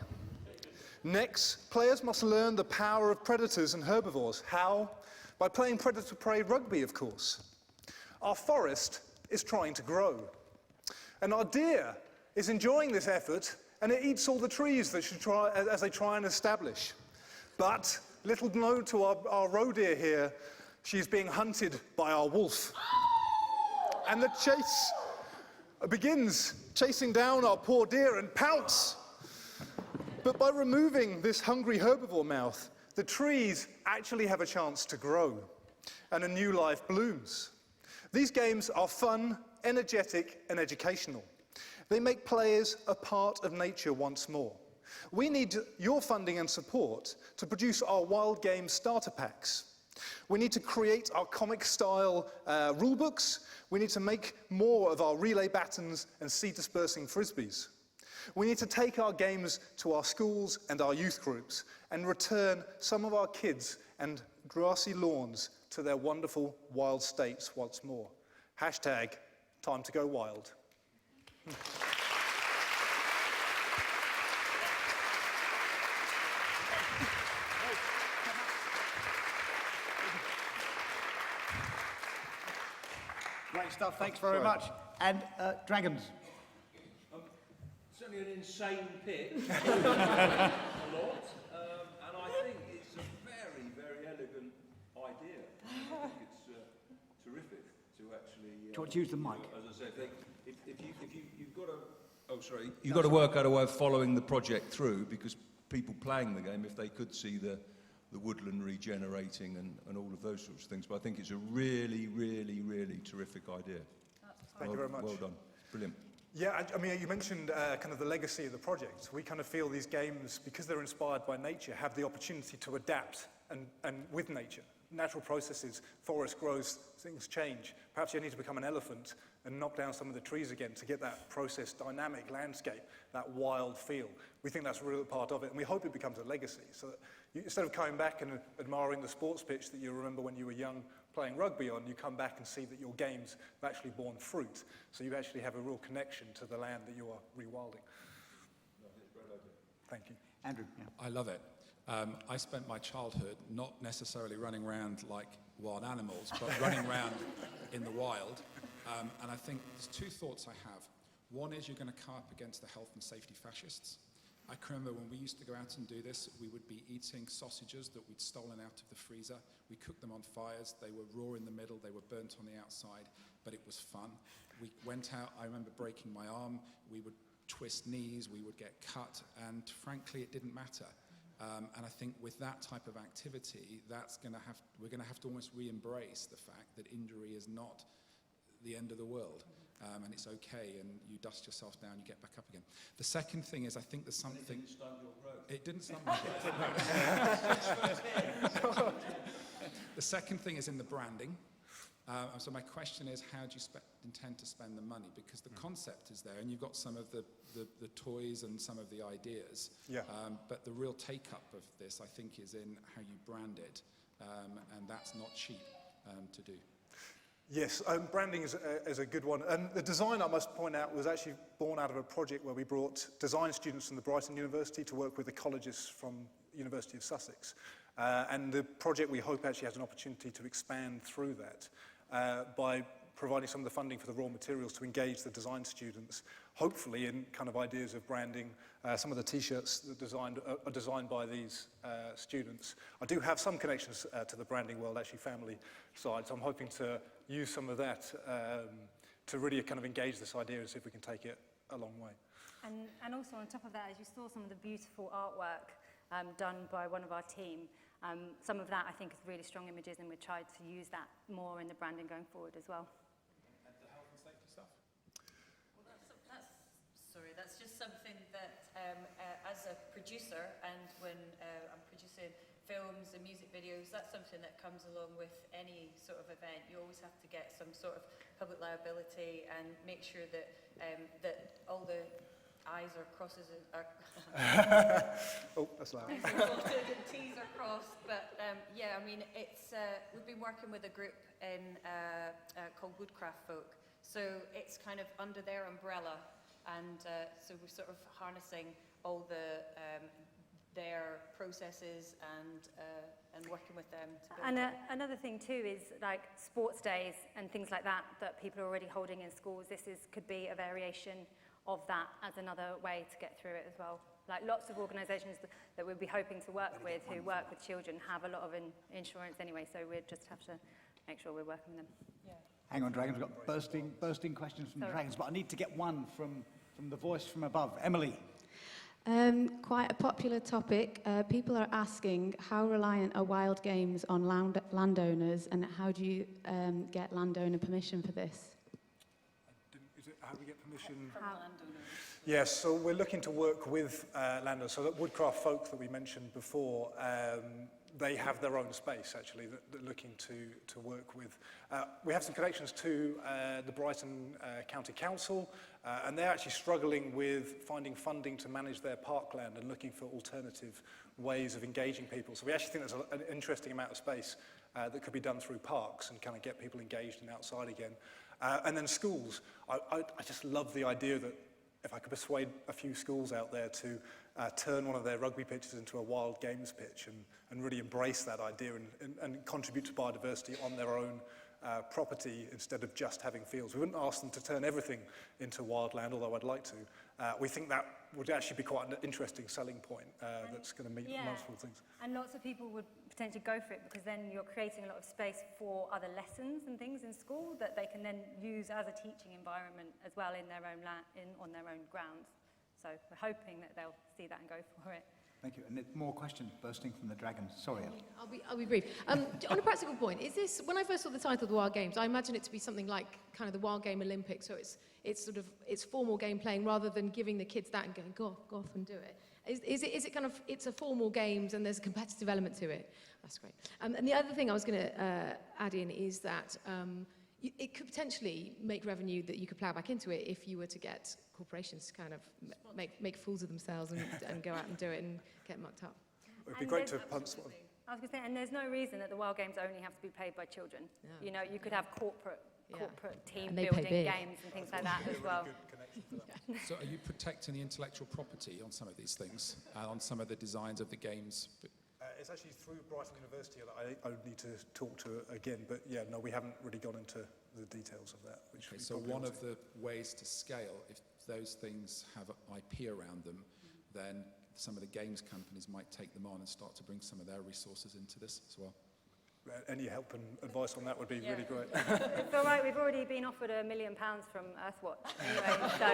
Next, players must learn the power of predators and herbivores. How? By playing predator-prey rugby, of course. Our forest is trying to grow. And our deer is enjoying this effort, and it eats all the trees that as they try and establish. But, little known to our roe deer here, she's being hunted by our wolf. And the chase begins, chasing down our poor deer and pounce. But by removing this hungry herbivore mouth, the trees actually have a chance to grow, and a new life blooms. These games are fun, energetic, and educational. They make players a part of nature once more. We need your funding and support to produce our Wild Games starter packs. We need to create our comic-style rule books. We need to make more of our relay batons and seed-dispersing frisbees. We need to take our games to our schools and our youth groups and return some of our kids and grassy lawns to their wonderful wild states once more. #time to go wild. Great stuff, thanks very much. And Dragons. Certainly an insane pitch, a lot, and I think it's a very, very elegant idea. I think it's terrific to actually. Do you want to use the mic? As I said, if you've got to. Oh, sorry. You've got to work out a way of following the project through, because people playing the game, if they could see the woodland regenerating and all of those sorts of things. But I think it's a really, really, really terrific idea. Thank you very much. Well done. Brilliant. Yeah, I mean, you mentioned kind of the legacy of the project. We kind of feel these games, because they're inspired by nature, have the opportunity to adapt and with nature. Natural processes, forest grows, things change. Perhaps you need to become an elephant and knock down some of the trees again to get that process dynamic landscape, that wild feel. We think that's a real part of it, and we hope it becomes a legacy. So that instead of coming back and admiring the sports pitch that you remember when you were young playing rugby on, you come back and see that your games have actually borne fruit. So you actually have a real connection to the land that you are rewilding. Thank you. Andrew. Yeah. I love it. I spent my childhood not necessarily running around like wild animals, but running around in the wild. And I think there's two thoughts I have. One is you're going to come up against the health and safety fascists. I can remember when we used to go out and do this, we would be eating sausages that we'd stolen out of the freezer. We cooked them on fires. They were raw in the middle. They were burnt on the outside, but it was fun. We went out. I remember breaking my arm. We would twist knees. We would get cut. And frankly, it didn't matter. And I think with that type of activity, we're going to have to almost re-embrace the fact that injury is not the end of the world. And it's okay, and you dust yourself down, you get back up again. The second thing is, I think there's something... It didn't stunt your growth. It didn't stunt my growth. The second thing is in the branding. So my question is, how do you intend to spend the money? Because the concept is there, and you've got some of the toys and some of the ideas. Yeah. But the real take-up of this, I think, is in how you brand it, and that's not cheap to do. Yes, branding is a good one. And the design, I must point out, was actually born out of a project where we brought design students from the Brighton University to work with ecologists from University of Sussex. And the project, we hope, actually has an opportunity to expand through that by providing some of the funding for the raw materials to engage the design students, hopefully in kind of ideas of branding. Some of the T-shirts that are designed by these students. I do have some connections to the branding world, actually family side, so I'm hoping to use some of that to really kind of engage this idea and see if we can take it a long way. And also on top of that, as you saw some of the beautiful artwork done by one of our team, some of that I think is really strong images, and we've tried to use that more in the branding going forward as well. And the health and safety stuff? Well, that's just something that as a producer, and when I'm producing films and music videos, that's something that comes along with any sort of event. You always have to get some sort of public liability and make sure that that all the I's or crosses are oh, that's loud. and T's are crossed. But yeah, I mean, it's we've been working with a group in called Woodcraft Folk, so it's kind of under their umbrella, and so we're sort of harnessing all the their processes and working with them to build And another thing too is like sports days and things like that people are already holding in schools. This could be a variation of that as another way to get through it as well. Like lots of organisations that we'll be hoping to work with who work with children have a lot of insurance anyway, so we just have to make sure we're working with them. Yeah. Hang on, Dragons, we've got bursting questions from the Dragons, but I need to get one from the voice from above. Emily. Quite a popular topic. People are asking how reliant are Wild Games on landowners, and how do you get landowner permission for this? Is it how we get permission? From landowners. Yes, so we're looking to work with landowners. So that Woodcraft Folk that we mentioned before, they have their own space actually that they're looking to work with. We have some connections to the Brighton County Council, and they're actually struggling with finding funding to manage their parkland and looking for alternative ways of engaging people. So we actually think there's an interesting amount of space that could be done through parks and kind of get people engaged and outside again. And then schools. I just love the idea that if I could persuade a few schools out there to turn one of their rugby pitches into a wild games pitch and really embrace that idea and contribute to biodiversity on their own property instead of just having fields. We wouldn't ask them to turn everything into wildland, although I'd like to. We think that would actually be quite an interesting selling point that's going to meet multiple things. And lots of people would potentially go for it because then you're creating a lot of space for other lessons and things in school that they can then use as a teaching environment as well in their own on their own grounds. So we're hoping that they'll see that and go for it. Thank you. And more questions bursting from the dragon. Sorry. I'll be brief. On a practical point, is this, when I first saw the title of the Wild Games, I imagine it to be something like kind of the Wild Game Olympics, so it's formal game playing rather than giving the kids that and going, go off and do it. Is it kind of, it's a formal games and there's a competitive element to it? That's great. And the other thing I was going to add in is that it could potentially make revenue that you could plough back into it if you were to get corporations to kind of make fools of themselves and go out and do it and get mucked up. It would be great to punt. I was going to say, and there's no reason that the Wild Games only have to be played by children. Yeah. You know, you could have corporate team building games and things like that as well. So are you protecting the intellectual property on some of these things, on some of the designs of the games? It's actually through Brighton University that I would need to talk to again, but yeah, no, we haven't really gone into the details of that. Okay, so one of the ways to scale, if those things have IP around them, then some of the games companies might take them on and start to bring some of their resources into this as well. Any help and advice on that would be really great. It's all right, we've already been offered £1 million from Earthwatch anyway, so,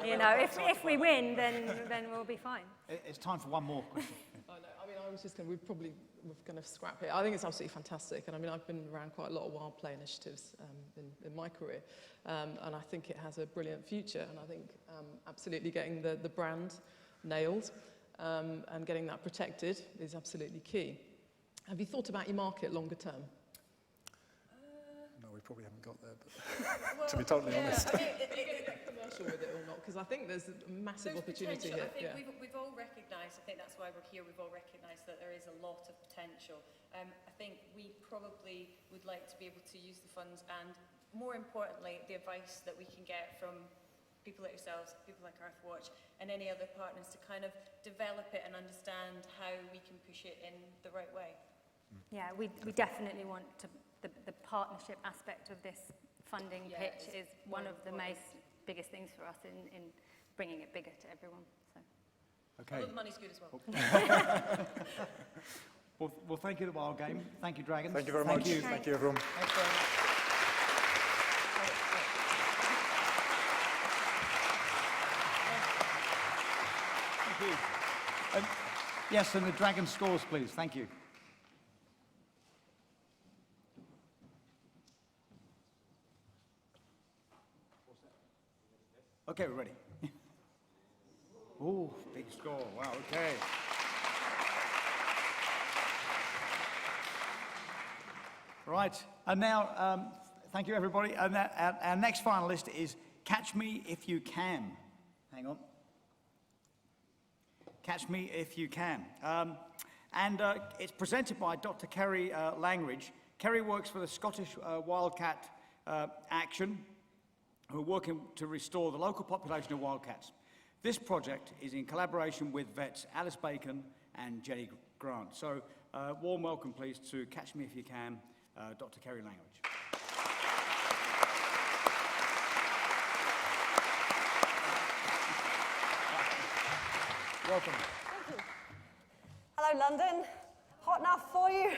you know, if we win, then we'll be fine. It's time for one more question. I mean, I was just going to, we're going to scrap it. I think it's absolutely fantastic. And I mean, I've been around quite a lot of wild play initiatives in my career. And I think it has a brilliant future. And I think absolutely getting the brand nailed and getting that protected is absolutely key. Have you thought about your market longer term? No, we probably haven't got there, but to be totally honest. I mean, commercial with it or not, because I think there's a massive opportunity here. I think we've all recognised, I think that's why we're here, we've all recognised that there is a lot of potential. I think we probably would like to be able to use the funds and, more importantly, the advice that we can get from people like yourselves, people like Earthwatch, and any other partners to kind of develop it and understand how we can push it in the right way. Yeah, we definitely want to, the partnership aspect of this funding pitch is one of the biggest things for us in bringing it bigger to everyone. So. Okay. Although the money's good as well. Well, thank you, the Wild Game. Thank you, Dragons. Thank you very much. Thank you, everyone. Thanks very much. Thank you. Yes, and the Dragon scores, please. Thank you. Okay, we're ready. Oh, big score. Wow, okay. Right, and now, thank you, everybody. And our next finalist is Catch Me If You Can. Hang on. Catch Me If You Can. It's presented by Dr. Kerry Langridge. Kerry works for the Scottish Wildcat Action, who are working to restore the local population of wildcats. This project is in collaboration with vets Alice Bacon and Jenny Grant. So, warm welcome, please, to Catch Me If You Can, Dr. Kerry Langridge. Welcome. Thank you. Hello, London. Hot enough for you?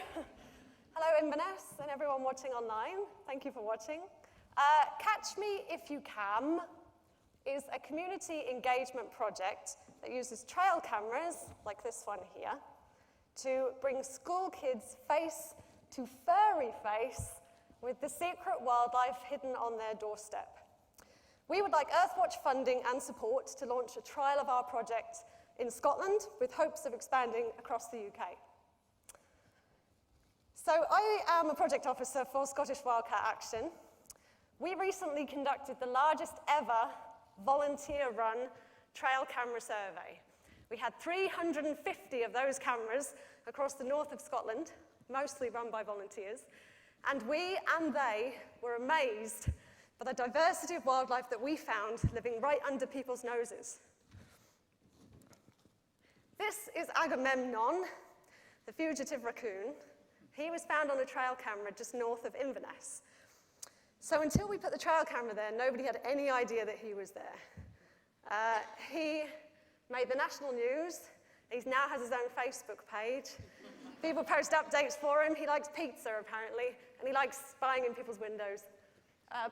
Hello, Inverness, and everyone watching online. Thank you for watching. Catch Me If You Can is a community engagement project that uses trail cameras, like this one here, to bring school kids face to furry face with the secret wildlife hidden on their doorstep. We would like Earthwatch funding and support to launch a trial of our project in Scotland with hopes of expanding across the UK. So I am a project officer for Scottish Wildcat Action. We recently conducted the largest ever volunteer-run trail camera survey. We had 350 of those cameras across the north of Scotland, mostly run by volunteers, and we and they were amazed by the diversity of wildlife that we found living right under people's noses. This is Agamemnon, the fugitive raccoon. He was found on a trail camera just north of Inverness, So until we put the trail camera there, nobody had any idea that he was there. He made the national news. He now has his own Facebook page. People post updates for him. He likes pizza, apparently, and he likes spying in people's windows.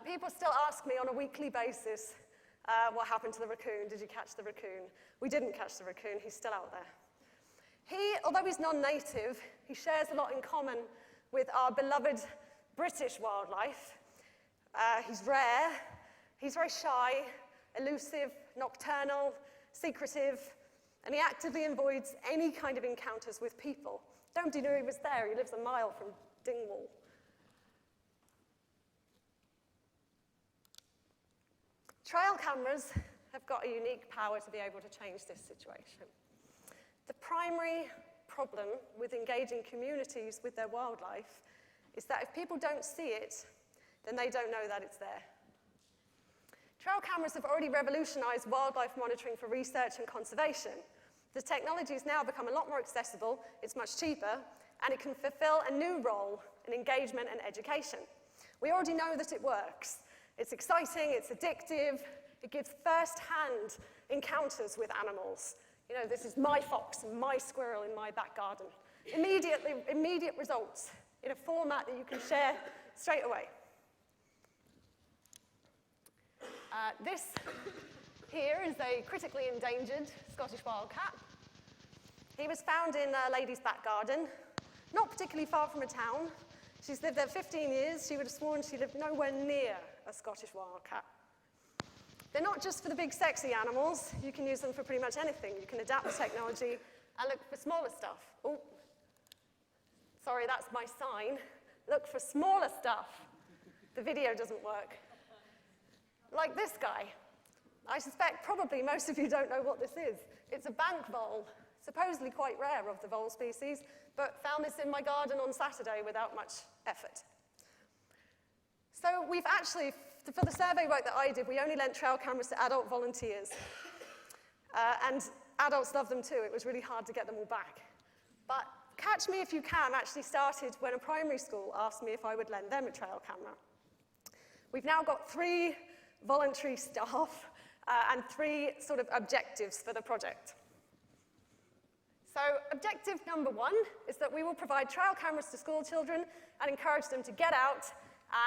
People still ask me on a weekly basis, what happened to the raccoon? Did you catch the raccoon? We didn't catch the raccoon. He's still out there. Although he's non-native, he shares a lot in common with our beloved British wildlife. He's rare. He's very shy, elusive, nocturnal, secretive, and he actively avoids any kind of encounters with people. Nobody knew he was there. He lives a mile from Dingwall. Trail cameras have got a unique power to be able to change this situation. The primary problem with engaging communities with their wildlife is that if people don't see it, then they don't know that it's there. Trail cameras have already revolutionized wildlife monitoring for research and conservation. The technology has now become a lot more accessible, it's much cheaper, and it can fulfill a new role in engagement and education. We already know that it works. It's exciting, it's addictive, it gives first-hand encounters with animals. You know, this is my fox and my squirrel in my back garden. Immediate results in a format that you can share straight away. This here is a critically endangered Scottish wildcat. He was found in a lady's back garden, not particularly far from a town. She's lived there 15 years. She would have sworn she lived nowhere near a Scottish wildcat. They're not just for the big, sexy animals. You can use them for pretty much anything. You can adapt the technology and look for smaller stuff. Oh, sorry, that's my sign. Look for smaller stuff. The video doesn't work. Like this guy. I suspect probably most of you don't know what this is. It's a bank vole, supposedly quite rare of the vole species, but found this in my garden on Saturday without much effort. So we've actually, for the survey work that I did, we only lent trail cameras to adult volunteers. And adults love them too. It was really hard to get them all back. But Catch Me If You Can actually started when a primary school asked me if I would lend them a trail camera. We've now got 3 voluntary staff and 3 sort of objectives for the project. So objective number 1 is that we will provide trail cameras to school children and encourage them to get out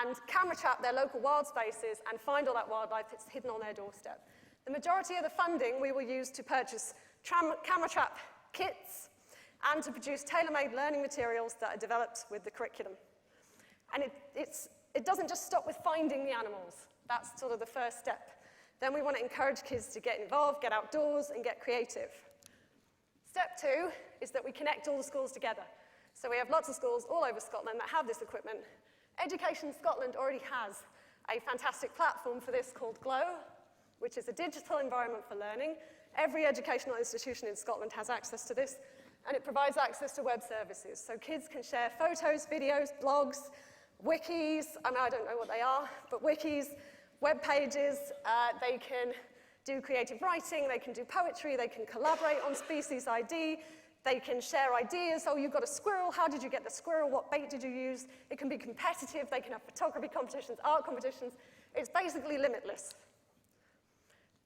and camera trap their local wild spaces and find all that wildlife that's hidden on their doorstep. The majority of the funding we will use to purchase camera trap kits and to produce tailor-made learning materials that are developed with the curriculum. And it doesn't just stop with finding the animals. That's sort of the first step. Then we want to encourage kids to get involved, get outdoors, and get creative. Step 2 is that we connect all the schools together. So we have lots of schools all over Scotland that have this equipment. Education Scotland already has a fantastic platform for this called Glow, which is a digital environment for learning. Every educational institution in Scotland has access to this, and it provides access to web services. So kids can share photos, videos, blogs, wikis, I don't know what they are, but wikis, web pages, they can do creative writing, they can do poetry, they can collaborate on species ID, they can share ideas. Oh, you've got a squirrel, how did you get the squirrel? What bait did you use? It can be competitive, they can have photography competitions, art competitions. It's basically limitless.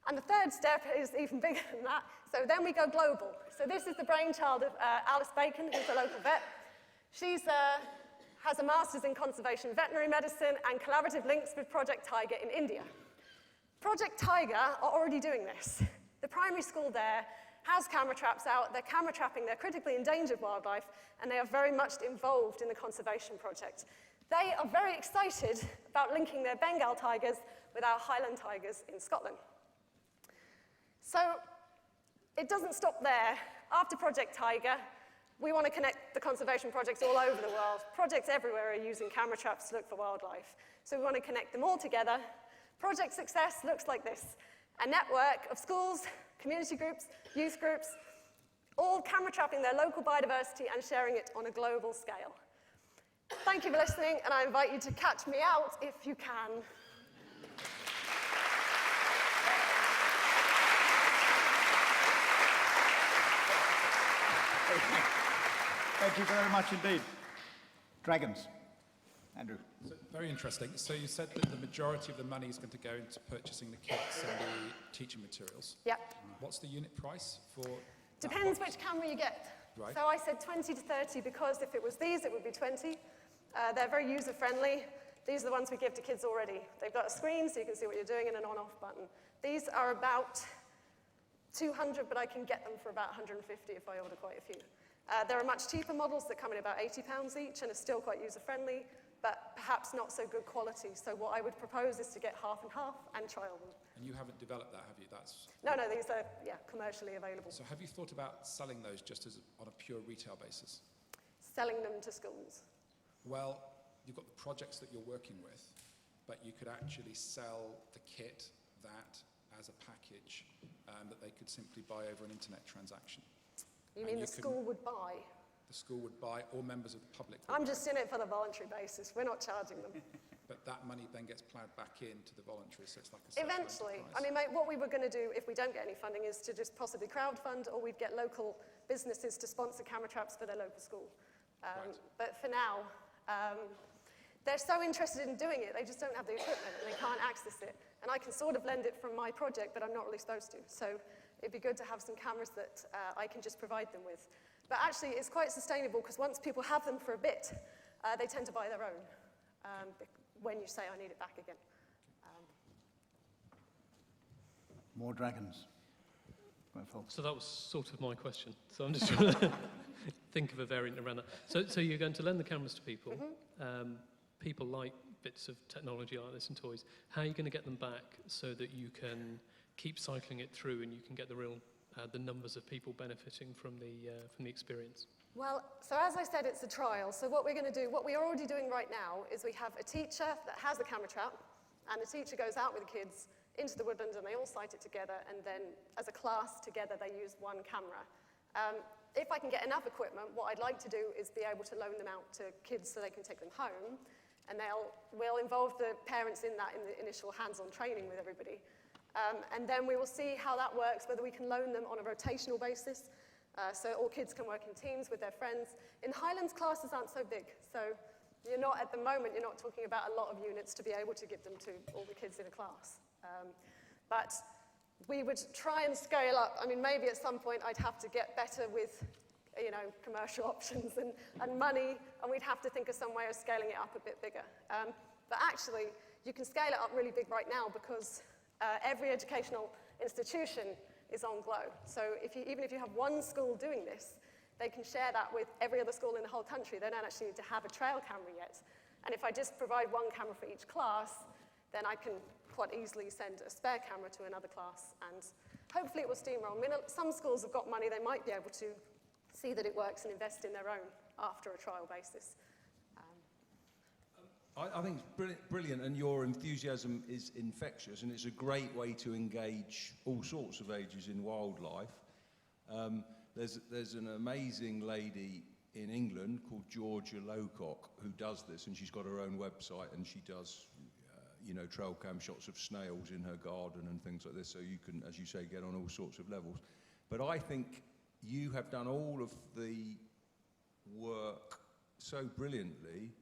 And the third step is even bigger than that. So then we go global. So this is the brainchild of Alice Bacon, who's a local vet. She's has a master's in conservation veterinary medicine and collaborative links with Project Tiger in India. Project Tiger are already doing this. The primary school there has camera traps out. They're camera trapping their critically endangered wildlife, and they are very much involved in the conservation project. They are very excited about linking their Bengal tigers with our Highland tigers in Scotland. So it doesn't stop there. After Project Tiger, we want to connect the conservation projects all over the world. Projects everywhere are using camera traps to look for wildlife. So we want to connect them all together. Project success looks like this: a network of schools, community groups, youth groups, all camera trapping their local biodiversity and sharing it on a global scale. Thank you for listening, and I invite you to catch me out if you can. Thank you very much indeed. Dragons. Andrew. So, very interesting. So you said that the majority of the money is going to go into purchasing the kits and the teaching materials. Yep. What's the unit price for that Depends box? which camera you get. Right. So I said 20 to 30 because if it was these, it would be 20. They're very user-friendly. These are the ones we give to kids already. They've got a screen so you can see what you're doing and an on-off button. These are about 200, but I can get them for about 150 if I order quite a few. There are much cheaper models that come in about £80 each and are still quite user-friendly, but perhaps not so good quality. So what I would propose is to get half and half and trial them. And you haven't developed that, have you? That's No, these are, commercially available. So have you thought about selling those just as on a pure retail basis? Selling them to schools. Well, you've got the projects that you're working with, but you could actually sell the kit, that as a package that they could simply buy over an internet transaction. You mean the school would buy? The school would buy, or members of the public would I'm buy. just in it for the voluntary basis. We're not charging them. But that money then gets ploughed back into the voluntary, so it's like a social Eventually. enterprise. I mean, mate, what we were going to do if we don't get any funding is to just possibly crowdfund, or we'd get local businesses to sponsor camera traps for their local school. But for now, they're so interested in doing it, they just don't have the equipment and they can't access it. And I can sort of lend it from my project, but I'm not really supposed to. So it'd be good to have some cameras that I can just provide them with. But actually, it's quite sustainable because once people have them for a bit, they tend to buy their own when you say, I need it back again. More dragons. So that was sort of my question. So I'm just trying to think of a variant around that. So you're going to lend the cameras to people. People like bits of technology like this and toys. How are you going to get them back so that you can keep cycling it through and you can get the real the numbers of people benefiting from the experience? Well, so as I said, it's a trial. So what we're going to do, what we are already doing right now, is we have a teacher that has a camera trap, and the teacher goes out with the kids into the woodland, and they all sight it together, and then as a class together, they use one camera. If I can get enough equipment, what I'd like to do is be able to loan them out to kids so they can take them home, and we'll involve the parents in that in the initial hands-on training with everybody. And then we will see how that works, whether we can loan them on a rotational basis, so all kids can work in teams with their friends. In Highlands, classes aren't so big, so at the moment, you're not talking about a lot of units to be able to give them to all the kids in a class. But we would try and scale up. I mean, maybe at some point I'd have to get better with, commercial options and money, and we'd have to think of some way of scaling it up a bit bigger. But actually, you can scale it up really big right now because every educational institution is on Glow. So even if you have one school doing this, they can share that with every other school in the whole country. They don't actually need to have a trail camera yet. And if I just provide one camera for each class, then I can quite easily send a spare camera to another class, and hopefully it will steamroll. I mean, some schools have got money, they might be able to see that it works and invest in their own after a trial basis. I think it's brilliant, and your enthusiasm is infectious, and it's a great way to engage all sorts of ages in wildlife. There's an amazing lady in England called Georgia Lowcock who does this, and she's got her own website, and she does trail cam shots of snails in her garden and things like this, so you can, as you say, get on all sorts of levels. But I think you have done all of the work so brilliantly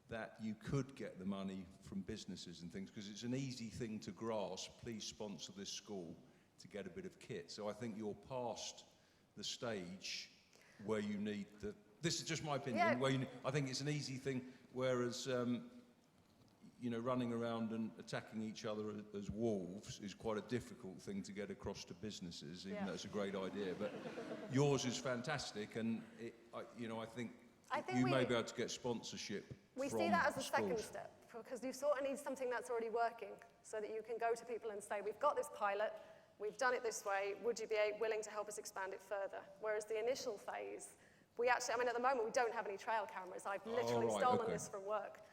that you could get the money from businesses and things, because it's an easy thing to grasp. Please sponsor this school to get a bit of kit. So I think you're past the stage where you need the... This is just my opinion. Yeah. I think it's an easy thing, whereas... running around and attacking each other as wolves is quite a difficult thing to get across to businesses, even though it's a great idea. But yours is fantastic, and I think you may be able to get sponsorship We from see that as a schools. second step, because you sort of need something that's already working, so that you can go to people and say, we've got this pilot, we've done it this way, would you be willing to help us expand it further? Whereas the initial phase, at the moment we don't have any trail cameras. I've literally stolen this from work.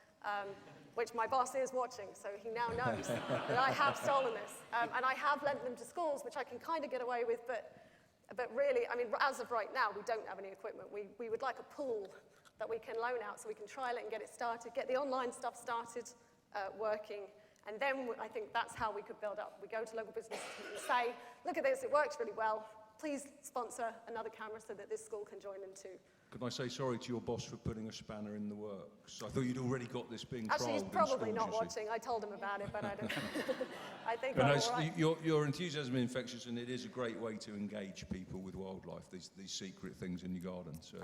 Which my boss is watching, so he now knows that I have stolen this. And I have lent them to schools, which I can kind of get away with, but really, as of right now, we don't have any equipment. We would like a pool that we can loan out so we can trial it and get it started, get the online stuff started working, and then I think that's how we could build up. We go to local businesses and say, look at this, it works really well. Please sponsor another camera so that this school can join in too. Can I say sorry to your boss for putting a spanner in the works? I thought you'd already got this being Actually, he's trialled in probably schools, not you see. watching. I told him about it, but I don't. I think But I'm no, all right. your enthusiasm is infectious, and it is a great way to engage people with wildlife, these secret things in your garden. So,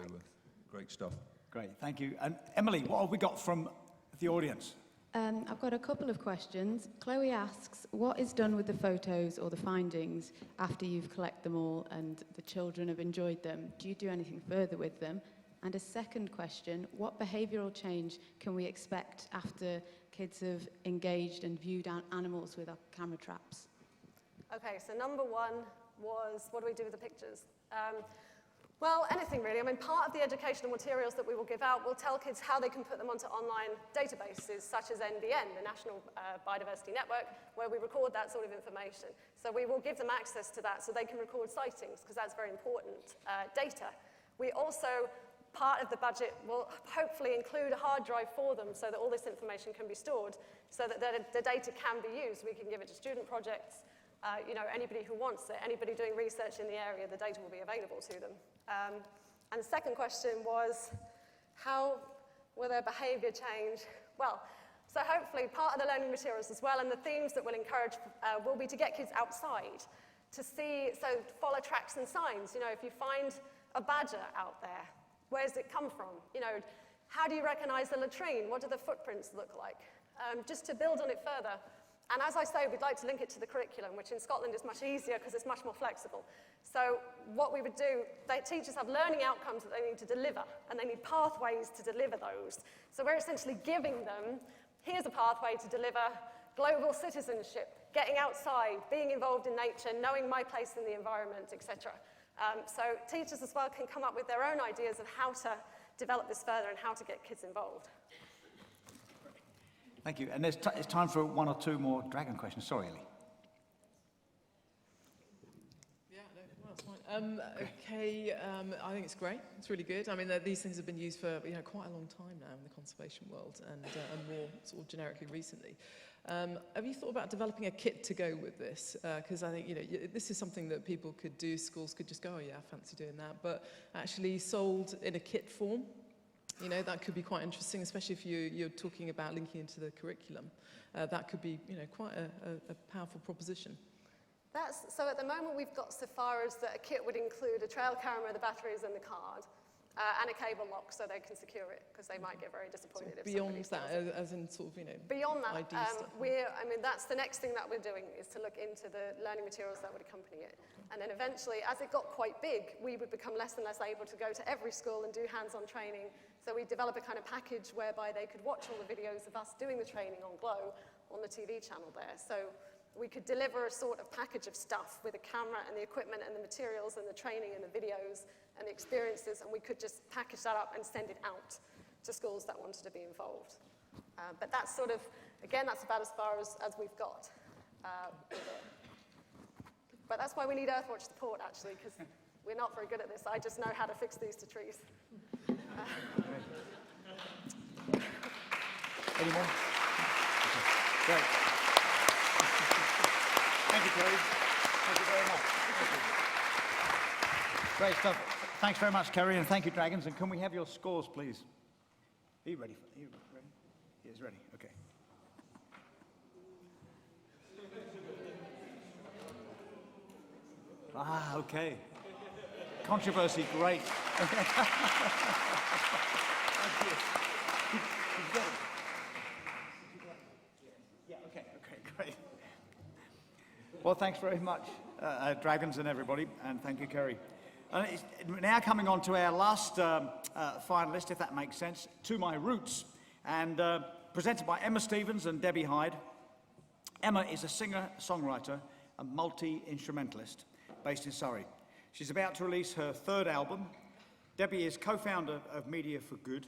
great stuff. Great, thank you. And Emily, what have we got from the audience? I've got a couple of questions. Chloe asks, what is done with the photos or the findings after you've collected them all and the children have enjoyed them? Do you do anything further with them? And a second question, what behavioural change can we expect after kids have engaged and viewed animals with our camera traps? Okay, so number one was, what do we do with the pictures? Well, anything really. I mean, part of the educational materials that we will give out will tell kids how they can put them onto online databases such as NBN, the National Biodiversity Network, where we record that sort of information. So we will give them access to that so they can record sightings, because that's very important data. We also, part of the budget will hopefully include a hard drive for them so that all this information can be stored, so that the data can be used. We can give it to student projects, you know, anybody who wants it, anybody doing research in the area, the data will be available to them. And the second question was, how will their behaviour change? Well, so hopefully part of the learning materials as well, and the themes that we'll encourage will be to get kids outside, to see, so follow tracks and signs. You know, if you find a badger out there, where does it come from? You know, how do you recognise the latrine? What do the footprints look like? Just to build on it further. And as I say, we'd like to link it to the curriculum, which in Scotland is much easier because it's much more flexible. So what we would do, teachers have learning outcomes that they need to deliver, and they need pathways to deliver those. So we're essentially giving them, here's a pathway to deliver global citizenship, getting outside, being involved in nature, knowing my place in the environment, etc. So teachers as well can come up with their own ideas of how to develop this further and how to get kids involved. Thank you. And it's time for one or two more dragon questions. Sorry, Ellie. Yeah, no, well, that's fine. Okay, I think it's great. It's really good. I mean, these things have been used for quite a long time now in the conservation world, and more sort of generically recently. Have you thought about developing a kit to go with this? Because I think this is something that people could do. Schools could just go, oh yeah, I fancy doing that, but actually sold in a kit form. That could be quite interesting, especially if you're talking about linking into the curriculum. That could be, quite a powerful proposition. So at the moment we've got so far as that a kit would include a trail camera, the batteries and the card, and a cable lock so they can secure it, because they might get very disappointed if beyond somebody that, as in sort of, beyond that, ID stuff. that's the next thing that we're doing, is to look into the learning materials that would accompany it. And then eventually, as it got quite big, we would become less and less able to go to every school and do hands-on training. So we develop a kind of package whereby they could watch all the videos of us doing the training on Glow on the TV channel there. So we could deliver a sort of package of stuff with a camera and the equipment and the materials and the training and the videos and the experiences, and we could just package that up and send it out to schools that wanted to be involved. But that's sort of, again, that's about as far as we've got with it. But that's why we need Earthwatch support, actually, because we're not very good at this. I just know how to fix these to trees. Any more? Okay. Great. Thank you, Kerry. Thank you very much. Great stuff. Thanks very much, Kerry, and thank you, Dragons. And can we have your scores, please? Are you ready? Are you ready? Yes, ready. Okay. Okay. Controversy, great. Thank you. Did you get it? Yeah, okay, great. Well, thanks very much, Dragons and everybody, and thank you, Kerry. It's now coming on to our last finalist, if that makes sense, To My Roots, and presented by Emma Stevens and Debbie Hyde. Emma is a singer-songwriter and multi-instrumentalist based in Surrey. She's about to release her third album. Debbie is co-founder of Media for Good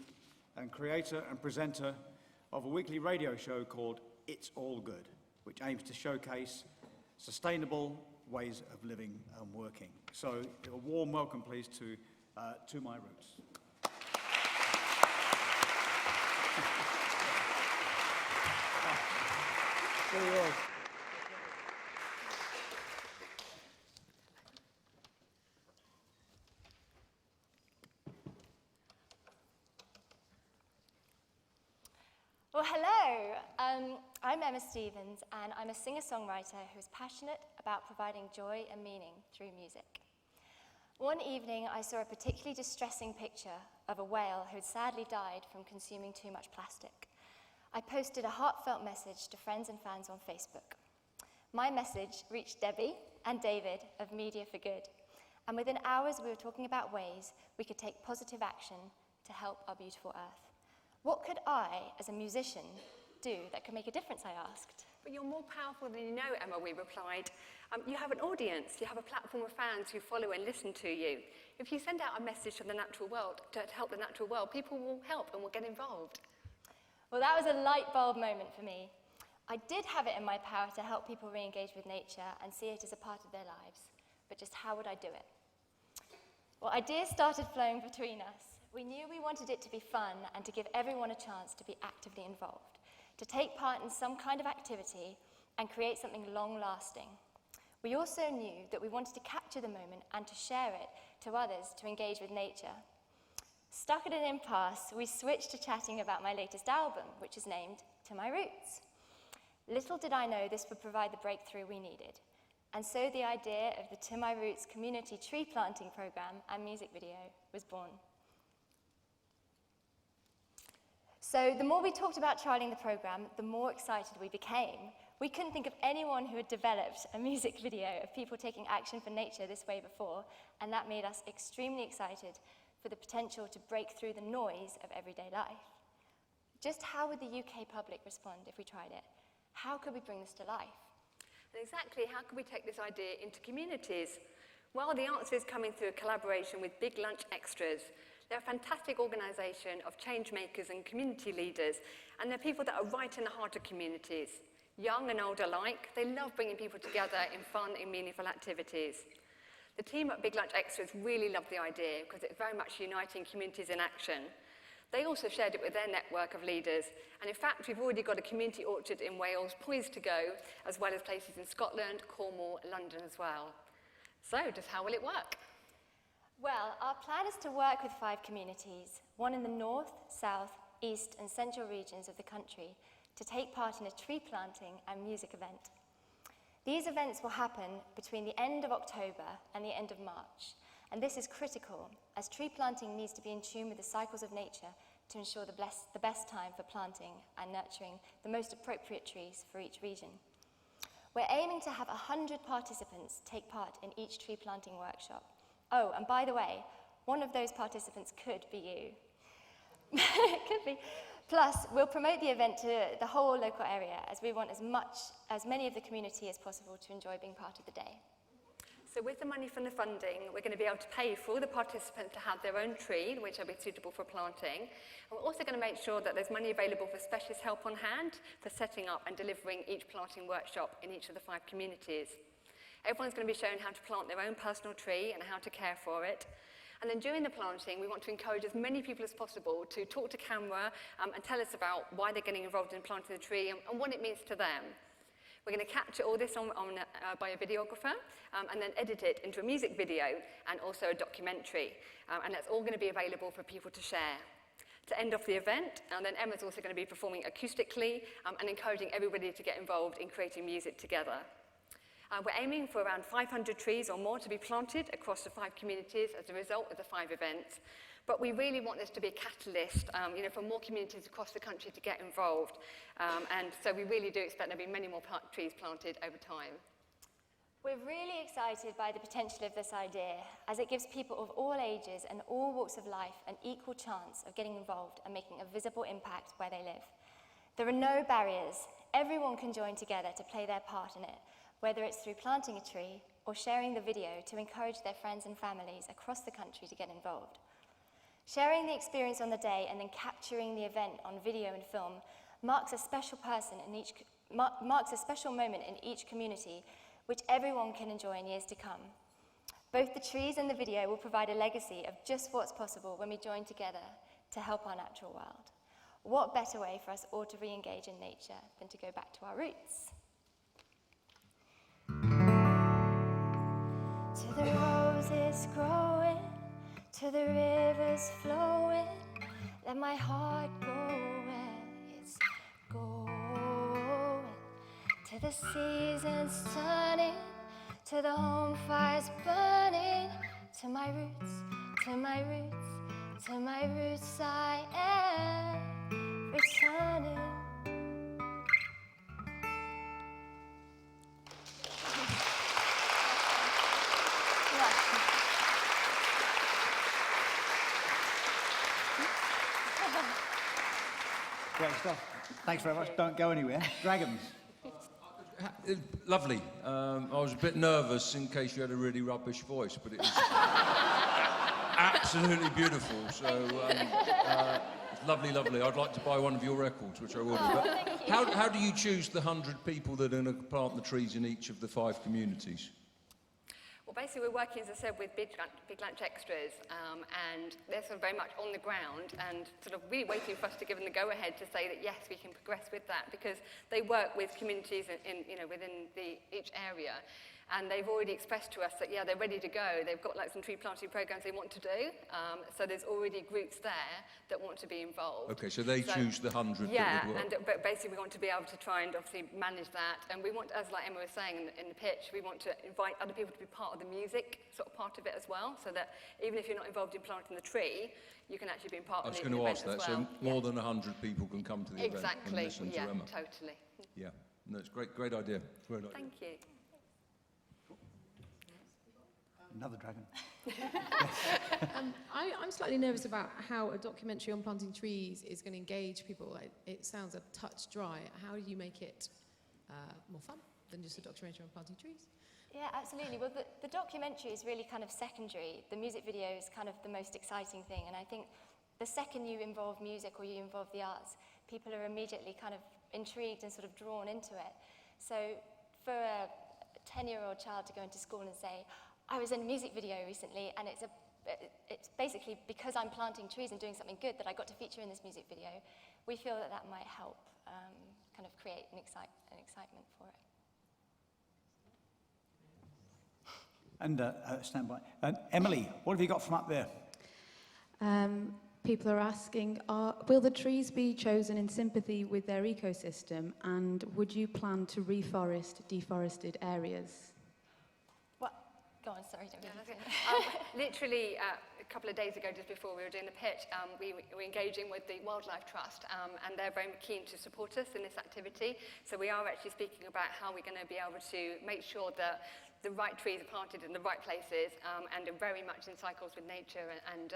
and creator and presenter of a weekly radio show called It's All Good, which aims to showcase sustainable ways of living and working. So a warm welcome, please, to My Roots. Well, hello. I'm Emma Stevens, and I'm a singer-songwriter who's passionate about providing joy and meaning through music. One evening, I saw a particularly distressing picture of a whale who'd sadly died from consuming too much plastic. I posted a heartfelt message to friends and fans on Facebook. My message reached Debbie and David of Media for Good, and within hours we were talking about ways we could take positive action to help our beautiful Earth. What could I, as a musician, do that could make a difference, I asked. But you're more powerful than you know, Emma, we replied. You have an audience, you have a platform of fans who follow and listen to you. If you send out a message to the natural world, to help the natural world, people will help and will get involved. Well, that was a light bulb moment for me. I did have it in my power to help people re-engage with nature and see it as a part of their lives, but just how would I do it? Well, ideas started flowing between us. We knew we wanted it to be fun and to give everyone a chance to be actively involved, to take part in some kind of activity and create something long-lasting. We also knew that we wanted to capture the moment and to share it to others to engage with nature. Stuck at an impasse, we switched to chatting about my latest album, which is named To My Roots. Little did I know this would provide the breakthrough we needed. And so the idea of the To My Roots community tree planting program and music video was born. So the more we talked about trialing the program, the more excited we became. We couldn't think of anyone who had developed a music video of people taking action for nature this way before, and that made us extremely excited for the potential to break through the noise of everyday life. Just how would the UK public respond if we tried it? How could we bring this to life? And exactly, how can we take this idea into communities? Well, the answer is coming through a collaboration with Big Lunch Extras. They're a fantastic organisation of change makers and community leaders, and they're people that are right in the heart of communities. Young and old alike, they love bringing people together in fun and meaningful activities. The team at Big Lunch Extras really loved the idea because it's very much uniting communities in action. They also shared it with their network of leaders, and in fact, we've already got a community orchard in Wales poised to go, as well as places in Scotland, Cornwall, London as well. So, just how will it work? Well, our plan is to work with 5 communities, one in the north, south, east, and central regions of the country, to take part in a tree planting and music event. These events will happen between the end of October and the end of March, and this is critical, as tree planting needs to be in tune with the cycles of nature to ensure the best time for planting and nurturing the most appropriate trees for each region. We're aiming to have 100 participants take part in each tree planting workshop. Oh, and by the way, one of those participants could be you. It could be. Plus, we'll promote the event to the whole local area, as we want as many of the community as possible to enjoy being part of the day. So with the money from the funding, we're going to be able to pay for all the participants to have their own tree, which will be suitable for planting. And we're also going to make sure that there's money available for specialist help on hand for setting up and delivering each planting workshop in each of the 5 communities. Everyone's going to be shown how to plant their own personal tree and how to care for it. And then during the planting, we want to encourage as many people as possible to talk to camera and tell us about why they're getting involved in planting the tree and what it means to them. We're going to capture all this by a videographer and then edit it into a music video and also a documentary. And that's all going to be available for people to share. To end off the event, and then Emma's also going to be performing acoustically and encouraging everybody to get involved in creating music together. We're aiming for around 500 trees or more to be planted across the 5 communities as a result of the 5 events. But we really want this to be a catalyst, for more communities across the country to get involved. And so we really do expect there'll be many more trees planted over time. We're really excited by the potential of this idea, as it gives people of all ages and all walks of life an equal chance of getting involved and making a visible impact where they live. There are no barriers. Everyone can join together to play their part in it, whether it's through planting a tree or sharing the video to encourage their friends and families across the country to get involved. Sharing the experience on the day and then capturing the event on video and film marks a special moment in each community, which everyone can enjoy in years to come. Both the trees and the video will provide a legacy of just what's possible when we join together to help our natural world. What better way for us all to re-engage in nature than to go back to our roots? To the roses growing, to the rivers flowing, let my heart go where it's going, to the seasons turning, to the home fires burning, to my roots, to my roots, to my roots I am returning. Great stuff. Thanks very much. Don't go anywhere. Dragons. Lovely. I was a bit nervous in case you had a really rubbish voice, but it was absolutely beautiful. So, lovely, lovely. I'd like to buy one of your records, which I will do. But how do you choose the 100 people that are going to plant the trees in each of the 5 communities? Well, basically, we're working, as I said, with Big Lunch Extras, and they're sort of very much on the ground and sort of really waiting for us to give them the go-ahead to say that, yes, we can progress with that, because they work with communities within each area. And they've already expressed to us that, yeah, they're ready to go. They've got like some tree planting programs they want to do. So there's already groups there that want to be involved. Okay, so they choose the 100 yeah, that would work. but basically we want to be able to try and obviously manage that. And we want, as like Emma was saying in the pitch, we want to invite other people to be part of the music sort of part of it as well, so that even if you're not involved in planting the tree, you can actually be part of the event as well. I was going to ask that, so more than 100 people can come to the event and listen to Emma. Totally. Yeah, no, it's great idea. Great idea. Thank you. Another dragon. I'm slightly nervous about how a documentary on planting trees is going to engage people. It sounds a touch dry. How do you make it more fun than just a documentary on planting trees? Yeah, absolutely. Well, the documentary is really kind of secondary. The music video is kind of the most exciting thing. And I think the second you involve music or you involve the arts, people are immediately kind of intrigued and sort of drawn into it. So for a 10-year-old child to go into school and say, I was in a music video recently, and it's basically because I'm planting trees and doing something good that I got to feature in this music video, we feel that that might help kind of create an excitement for it. And stand by. Emily, what have you got from up there? People are asking, will the trees be chosen in sympathy with their ecosystem, and would you plan to reforest deforested areas? Go on, sorry. Literally, a couple of days ago, just before we were doing the pitch, we were engaging with the Wildlife Trust, and they're very keen to support us in this activity. So we are actually speaking about how we're going to be able to make sure that the right trees are planted in the right places, and are very much in cycles with nature and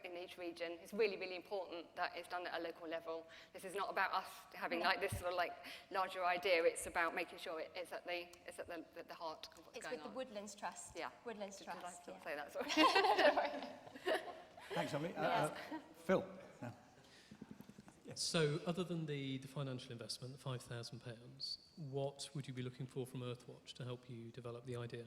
in each region. It's really, really important that it's done at a local level. This is not about us having like this sort of like larger idea. It's about making sure it's at the heart of what's going on. It's with the Woodlands Trust. Yeah. Woodlands Trust. I'd say that, sorry. Thanks, Emily. Phil. No. So, other than the financial investment, the £5,000, what would you be looking for from Earthwatch to help you develop the idea?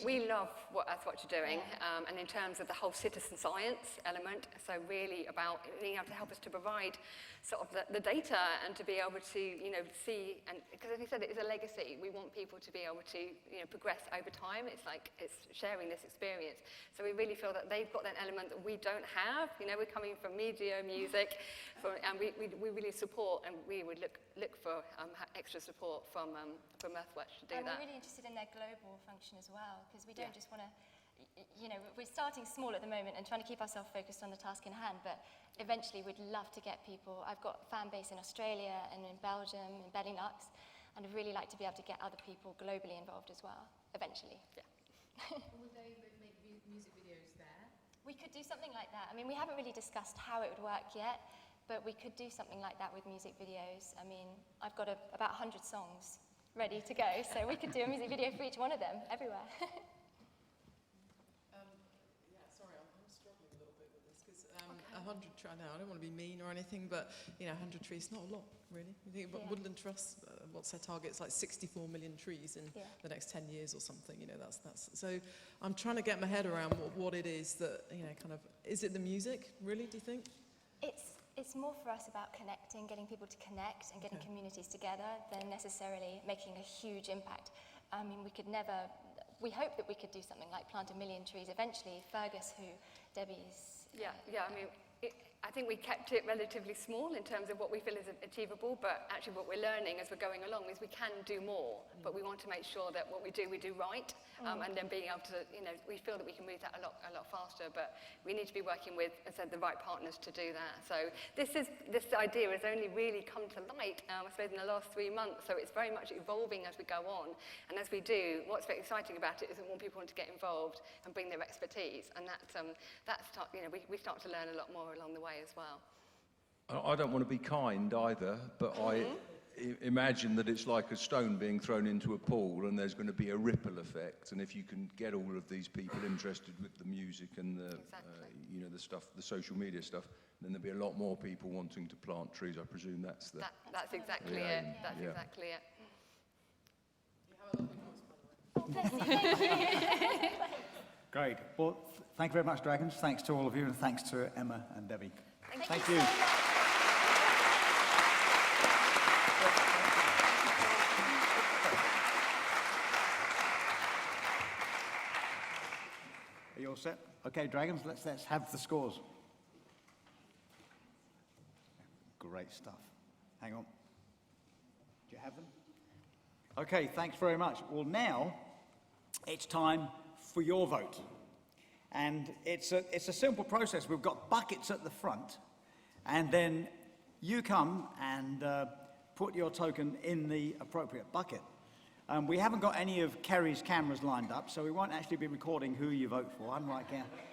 We love what Earthwatch are doing, and in terms of the whole citizen science element, so really about being able to help us to provide sort of the data and to be able to, see, and because as you said, it is a legacy. We want people to be able to, progress over time. It's like, it's sharing this experience. So we really feel that they've got that element that we don't have. We're coming from media, music, and we really support, and we would look for extra support from Earthwatch to do that. And we're really interested in their global function as well, because we don't just want to, we're starting small at the moment and trying to keep ourselves focused on the task in hand, but eventually we'd love to get people. I've got a fan base in Australia and in Belgium and Benelux, and I'd really like to be able to get other people globally involved as well, eventually. Yeah. Would they make music videos there? We could do something like that. I mean, we haven't really discussed how it would work yet, but we could do something like that with music videos. I mean, I've got about 100 songs ready to go, so we could do a music video for each one of them, everywhere. Sorry, I'm struggling a little bit with this, because 100 trees, I don't want to be mean or anything, but 100 trees, not a lot, really. You think about Woodland Trust, what's their target? It's like 64 million trees in the next 10 years or something, that's. So I'm trying to get my head around what it is that, kind of, is it the music, really, do you think? It's more for us about connecting, getting people to connect and getting communities together than necessarily making a huge impact. I mean, we hope that we could do something like plant 1 million trees eventually. Fergus, who Debbie's... I mean, I think we kept it relatively small in terms of what we feel is achievable, but actually what we're learning as we're going along is we can do more, but we want to make sure that what we do right, and then being able to, we feel that we can move that a lot faster, but we need to be working with, as I said, the right partners to do that. So this idea has only really come to light, I suppose, in the last 3 months, so it's very much evolving as we go on, and as we do, what's very exciting about it is that more people want to get involved and bring their expertise, and we start to learn a lot more along the way as well. I don't want to be kind either, but I imagine that it's like a stone being thrown into a pool and there's going to be a ripple effect. And if you can get all of these people interested with the music and the stuff, the social media stuff, then there'll be a lot more people wanting to plant trees. I presume that's the... That's exactly it. That's exactly it. Great. Well, thank you very much, Dragons. Thanks to all of you, and thanks to Emma and Debbie. Thank you. Are you all set? Okay, Dragons, let's have the scores. Great stuff. Hang on. Do you have them? Okay, thanks very much. Well, now it's time for your vote. And it's a simple process. We've got buckets at the front, and then you come and put your token in the appropriate bucket. We haven't got any of Kerry's cameras lined up, so we won't actually be recording who you vote for, unlike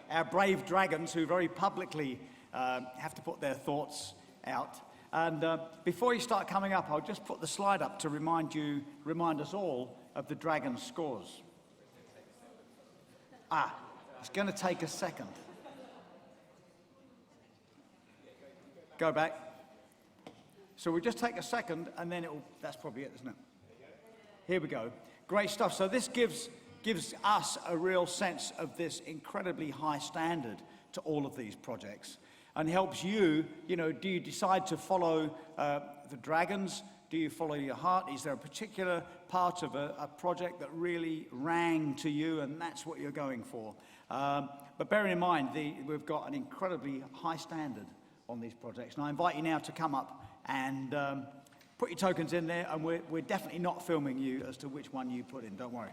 our brave Dragons, who very publicly have to put their thoughts out. And before you start coming up, I'll just put the slide up to remind us all of the Dragons' scores. It's going to take a second. Go back. So we'll just take a second, and then that's probably it, isn't it? Here we go. Great stuff. So this gives us a real sense of this incredibly high standard to all of these projects, and helps you, do you decide to follow the Dragons? Do you follow your heart? Is there a particular part of a project that really rang to you, and that's what you're going for? But bearing in mind, we've got an incredibly high standard on these projects. And I invite you now to come up and put your tokens in there, and we're definitely not filming you as to which one you put in, don't worry.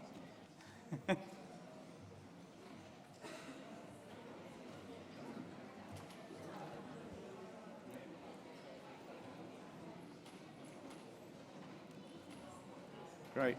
Great.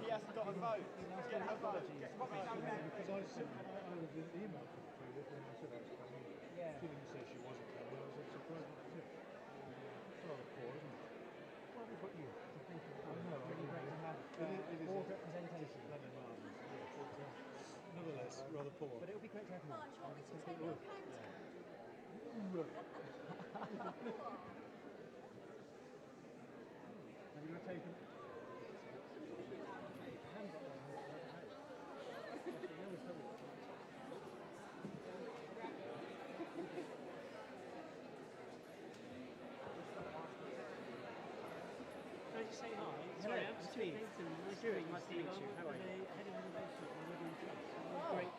He hasn't got a vote. Get a vote. Because I sent an email from Judith when I said I was coming. She didn't say she wasn't coming. I was surprised. It's rather poor, isn't it? Well, we've got you. I know. Really great to have more representation. Nevertheless, rather poor. But it would be great to have more. Have you taken? Can I just say hi? Sorry, I'm Steve. Nice to meet you. How are you? Head of innovation at Meridian Trust. Great.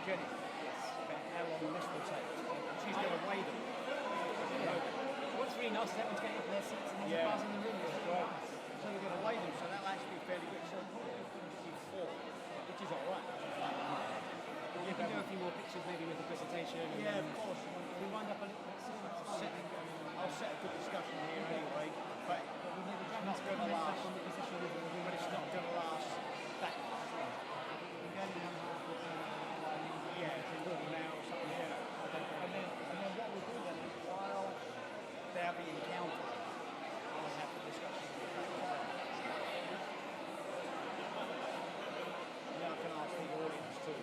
Jenny, about how long this will take. And she's going to weigh them. What's really nice is everyone's getting up in their seats and there's a buzz in the room. Right. So you're going to weigh them, so that'll actually be fairly quick. So probably 4, which is all right. You can do a few more pictures maybe with the presentation. Yeah, of course. We wind up a little bit soon. I'll set a good discussion here anyway, but it's not going to last. But it's not going to last that long. Yeah, it's a little now or something. Yeah. And then what we'll do then is while they're being counted, we'll have the discussion. Now I can ask the audience too.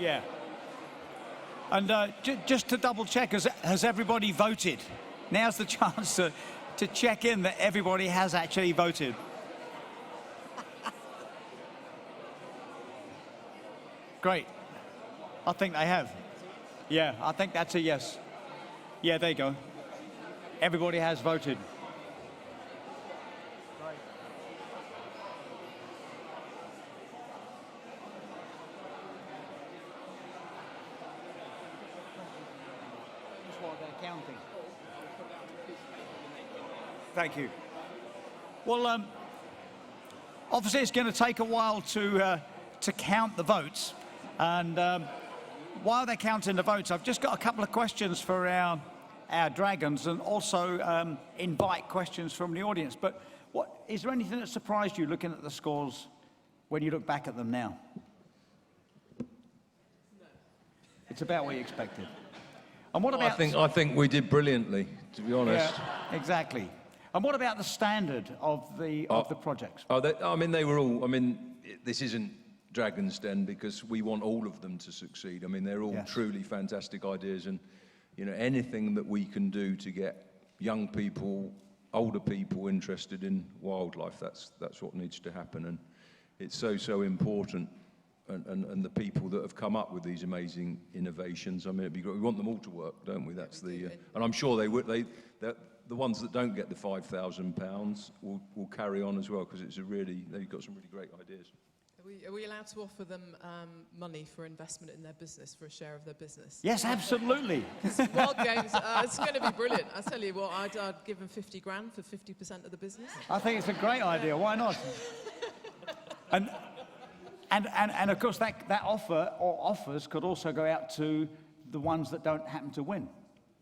Yeah. And just to double check, has everybody voted? Now's the chance to check in that everybody has actually voted. Great. I think they have. Yeah, I think that's a yes. Yeah, there you go. Everybody has voted. Counting. Thank you. Well, obviously it's going to take a while to count the votes, and while they're counting the votes, I've just got a couple of questions for our dragons, and also invite questions from the audience. But is there anything that surprised you looking at the scores when you look back at them now? It's about what you expected. And what about? I think we did brilliantly, to be honest. Yeah, exactly. And what about the standard of the projects? They were all. This isn't Dragon's Den because we want all of them to succeed. They're all truly fantastic ideas, and anything that we can do to get young people, older people interested in wildlife, that's what needs to happen, and it's so important. And the people that have come up with these amazing innovations, it'd be great. We want them all to work, don't we? That's and I'm sure they would. The ones that don't get the £5,000 will carry on as well, because they've got some really great ideas. Are we allowed to offer them money for investment in their business, for a share of their business? Yes, absolutely. Wild Games, it's going to be brilliant. I tell you what, I'd give them 50 grand for 50% of the business. I think it's a great idea. Why not? And of course, that offer or offers could also go out to the ones that don't happen to win.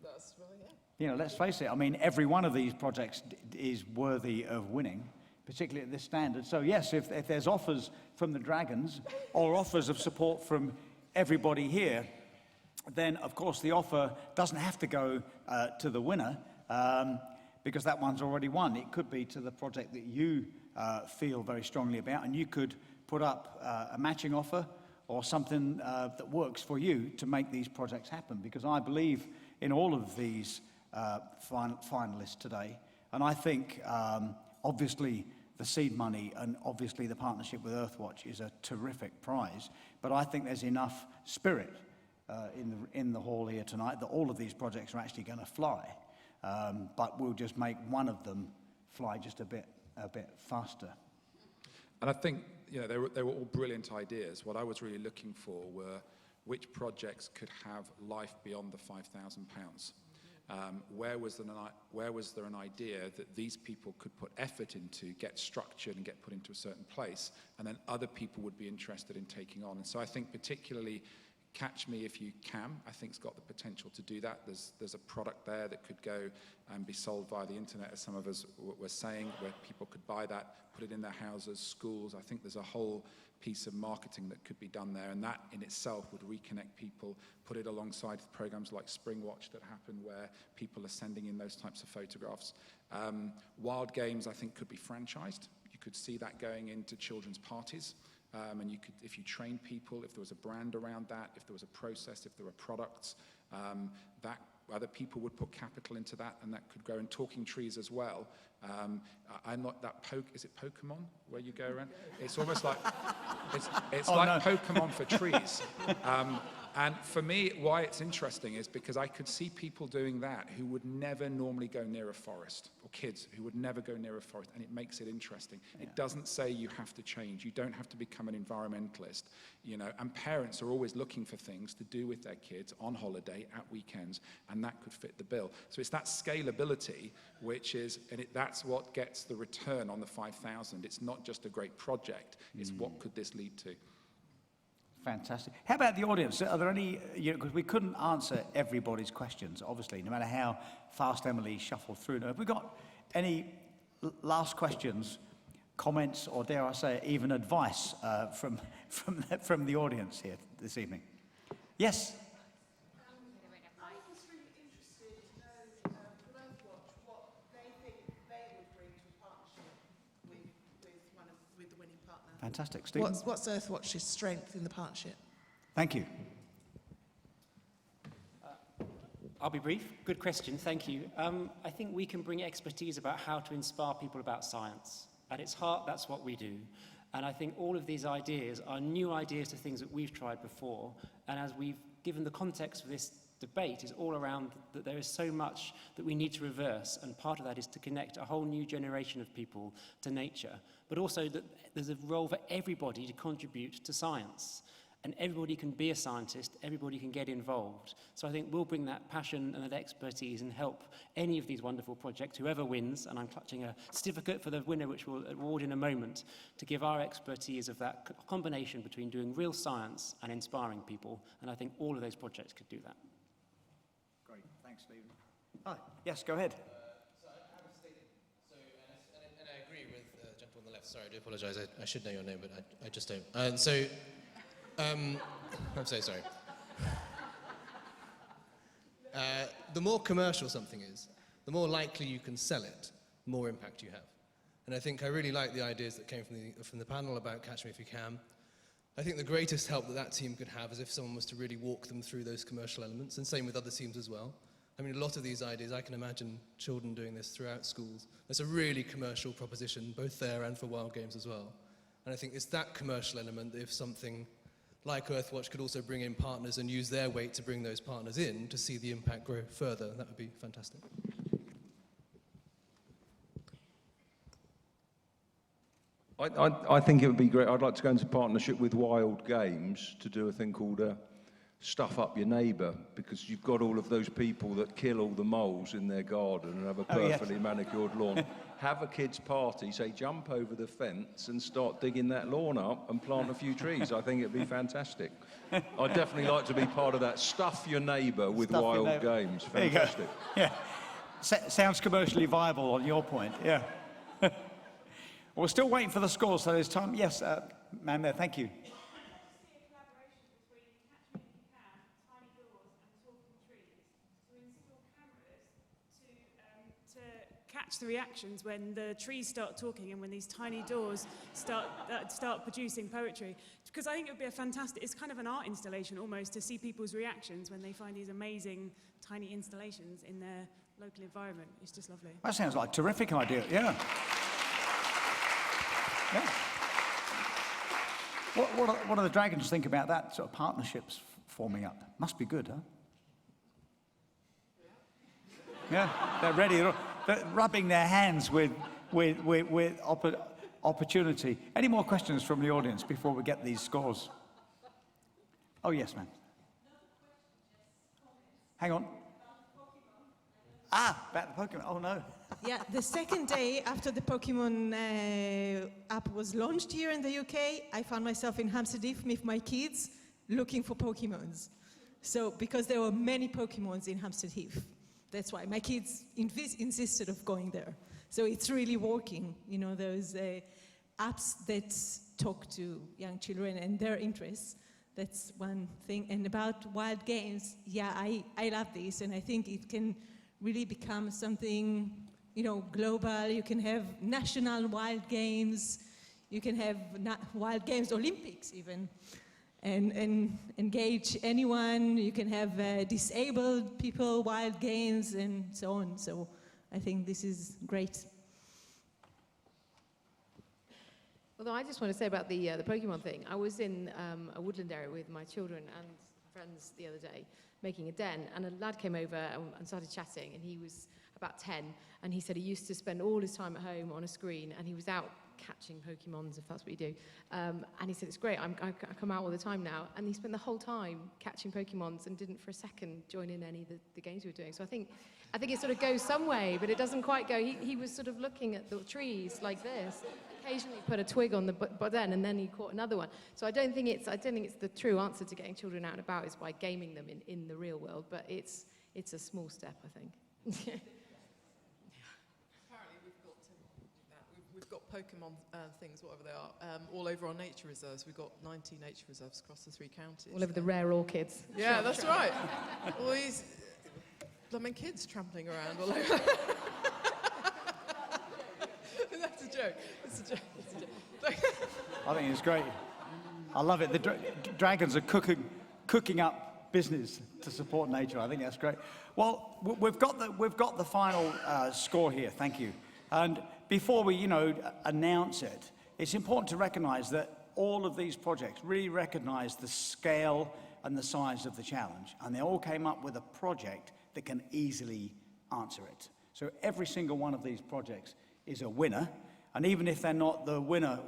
That's right, yeah. Let's face it. Every one of these projects is worthy of winning, particularly at this standard. So yes, if there's offers from the Dragons or offers of support from everybody here, then of course the offer doesn't have to go to the winner because that one's already won. It could be to the project that you feel very strongly about, and you could put up a matching offer or something that works for you to make these projects happen, because I believe in all of these finalists today, and I think obviously the seed money, and obviously the partnership with Earthwatch is a terrific prize. But I think there's enough spirit in the hall here tonight that all of these projects are actually going to fly. But we'll just make one of them fly just a bit faster. And I think, you know, they were all brilliant ideas. What I was really looking for were which projects could have life beyond the £5,000. Where was there an idea that these people could put effort into, get structured and get put into a certain place, and then other people would be interested in taking on. And so I think particularly Catch Me If You Can, I think, has got the potential to do that. There's a product there that could go and be sold via the internet, as some of us were saying, where people could buy that, put it in their houses, schools. I think there's a whole piece of marketing that could be done there, and that in itself would reconnect people, put it alongside programs like Springwatch that happen where people are sending in those types of photographs. Wild Games, I think, could be franchised. You could see that going into children's parties. And you could, if you train people, if there was a brand around that, if there was a process, if there were products, that other people would put capital into that, and that could grow. And Talking Trees as well. I'm not that is it Pokemon where you go around? It's almost like it's like no. Pokemon for trees. And for me, why it's interesting is because I could see people doing that who would never normally go near a forest, or kids who would never go near a forest, and it makes it interesting. Yeah. It doesn't say you have to change. You don't have to become an environmentalist, you know, and parents are always looking for things to do with their kids on holiday, at weekends, and that could fit the bill. So it's that scalability, which is, and that's what gets the return on the 5,000. It's not just a great project, it's what could this lead to. Fantastic. How about the audience? Are there any, because we couldn't answer everybody's questions, obviously, no matter how fast Emily shuffled through them. Have we got any last questions, comments, or dare I say, even advice from the audience here this evening? Yes? Fantastic. Stephen? What's Earthwatch's strength in the partnership? Thank you. I'll be brief. Good question. Thank you. I think we can bring expertise about how to inspire people about science. At its heart, that's what we do. And I think all of these ideas are new ideas to things that we've tried before. And as we've given the context for this debate is all around that there is so much that we need to reverse, and part of that is to connect a whole new generation of people to nature, but also that there's a role for everybody to contribute to science. And everybody can be a scientist, everybody can get involved. So I think we'll bring that passion and that expertise and help any of these wonderful projects, whoever wins, and I'm clutching a certificate for the winner, which we'll award in a moment, to give our expertise of that combination between doing real science and inspiring people. And I think all of those projects could do that. Great, thanks, Stephen. Hi, yes, go ahead. So I have a statement. And I agree with the gentleman on the left. Sorry, I do apologise. I should know your name, but I just don't. I'm so sorry. The more commercial something is, the more likely you can sell it, the more impact you have. And I think I really like the ideas that came from the panel about Catch Me If You Can. I think the greatest help that team could have is if someone was to really walk them through those commercial elements, and same with other teams as well. I mean, a lot of these ideas, I can imagine children doing this throughout schools. It's a really commercial proposition, both there and for Wild Games as well. And I think it's that commercial element that if something like Earthwatch could also bring in partners and use their weight to bring those partners in to see the impact grow further, that would be fantastic. I think it would be great. I'd like to go into partnership with Wild Games to do a thing called Stuff Up Your Neighbour, because you've got all of those people that kill all the moles in their garden and have a perfectly manicured lawn. Have a kids' party, say jump over the fence and start digging that lawn up and plant a few trees. I think it'd be fantastic. I'd definitely like to be part of that. Stuff Your Neighbour with Wild Games. Fantastic. Yeah. Sounds commercially viable on your point, yeah. We're still waiting for the scores, so there's time. Yes, ma'am there, thank you. Catch the reactions when the trees start talking and when these tiny doors start producing poetry. Because I think it would be a fantastic, it's kind of an art installation almost, to see people's reactions when they find these amazing tiny installations in their local environment. It's just lovely. That sounds like a terrific idea, yeah. Yeah. What do the Dragons think about that sort of partnerships forming up? Must be good, huh? Yeah, they're ready. They're rubbing their hands with opportunity. Any more questions from the audience before we get these scores? Oh, yes, ma'am. Hang on. About the Pokemon. Oh, no. Yeah, the second day after the Pokemon app was launched here in the UK, I found myself in Hampstead Heath with my kids looking for Pokemons. So, because there were many Pokemons in Hampstead Heath. That's why my kids insisted of going there. So it's really working, you know, those apps that talk to young children and their interests. That's one thing. And about wild games, yeah, I love this, and I think it can really become something, you know, global. You can have national wild games. You can have wild games Olympics even, and engage anyone. You can have disabled people wild games and so on. So I think this is great. Although I just want to say about the Pokemon thing, I was in a woodland area with my children and friends the other day, making a den, and a lad came over and started chatting, and he was about 10, and he said he used to spend all his time at home on a screen, and he was out catching Pokemons, if that's what you do. And he said, it's great, I come out all the time now. And he spent the whole time catching Pokemons and didn't for a second join in any of the games we were doing. So I think it sort of goes some way, but it doesn't quite go. He was sort of looking at the trees like this, occasionally put a twig on the button, and then he caught another one. So I don't think it's the true answer to getting children out and about is by gaming them in the real world, but it's a small step, I think. We've got Pokemon things, whatever they are, all over our nature reserves. We've got 19 nature reserves across the 3 counties. All over the rare orchids. Yeah, that's right. All these blooming kids trampling around all over. That's a joke. It's a joke. It's a joke. I think it's great. I love it. The Dragons are cooking up business to support nature. I think that's great. Well, we've got the final score here. Thank you. And before we, announce it, it's important to recognise that all of these projects really recognise the scale and the size of the challenge, and they all came up with a project that can easily answer it. So every single one of these projects is a winner, and even if they're not the winner,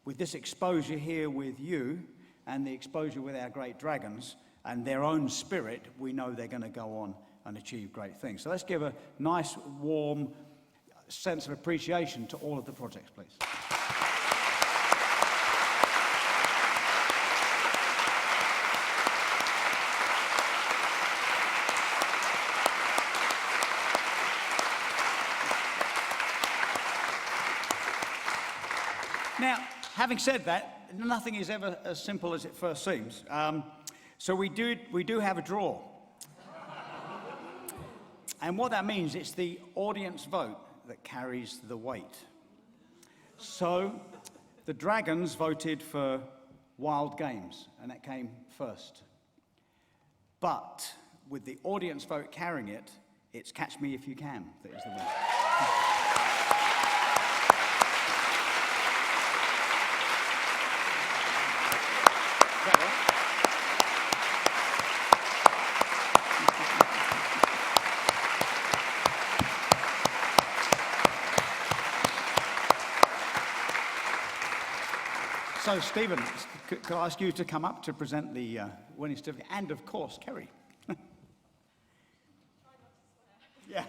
with this exposure here with you and the exposure with our great Dragons and their own spirit, we know they're going to go on and achieve great things. So let's give a nice, warm sense of appreciation to all of the projects, please. Now, having said that, nothing is ever as simple as it first seems. So we do have a draw. And what that means, it's the audience vote that carries the weight. So the Dragons voted for Wild Games, and that came first. But with the audience vote carrying it, it's Catch Me If You Can that is the winner. So, Stephen, could I ask you to come up to present the winning certificate, and of course, Kerry. Yeah.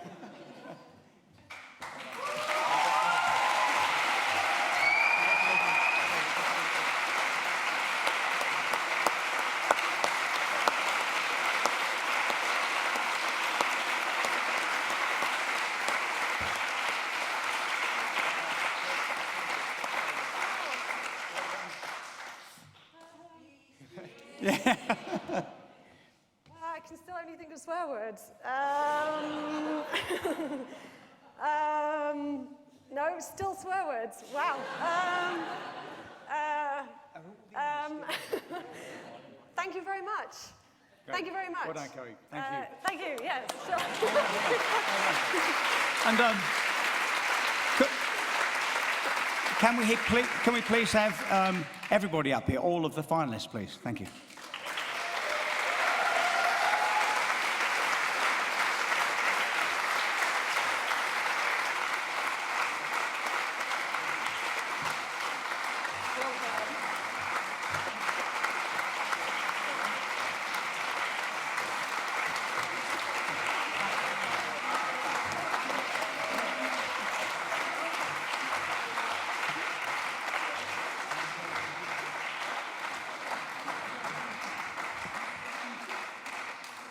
Yeah. I can still only think of swear words. No, still swear words. Wow. Thank you very much. Great. Thank you very much. Well done, Kerry. Thank you. Thank you, yes. Sure. And Can we please have everybody up here, all of the finalists, please? Thank you.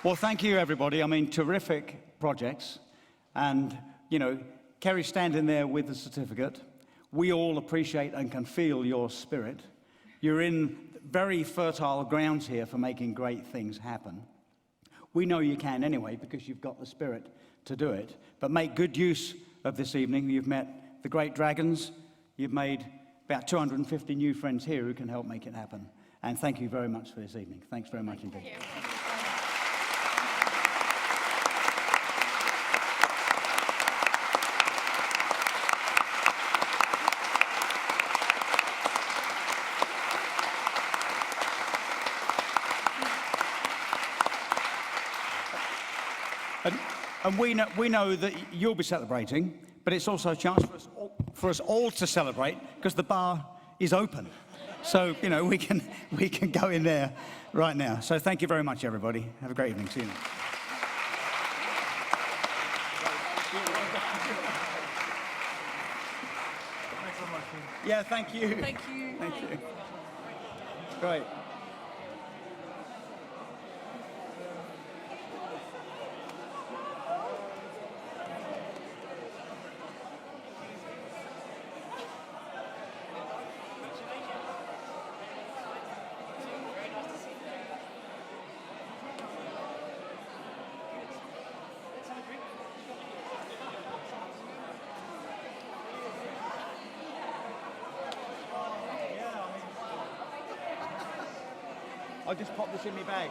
Well, thank you, everybody. I mean, terrific projects. And, you know, Kerry's standing there with the certificate. We all appreciate and can feel your spirit. You're in very fertile grounds here for making great things happen. We know you can anyway, because you've got the spirit to do it. But make good use of this evening. You've met the great dragons. You've made about 250 new friends here who can help make it happen. And thank you very much for this evening. Thanks very much indeed. And we know that you'll be celebrating, but it's also a chance for us all to celebrate, because the bar is open. So, you know, we can go in there right now. So thank you very much, everybody. Have a great evening. See you. Yeah, thank you. Thank you. Thank you. Great. I'll just pop this in my bag.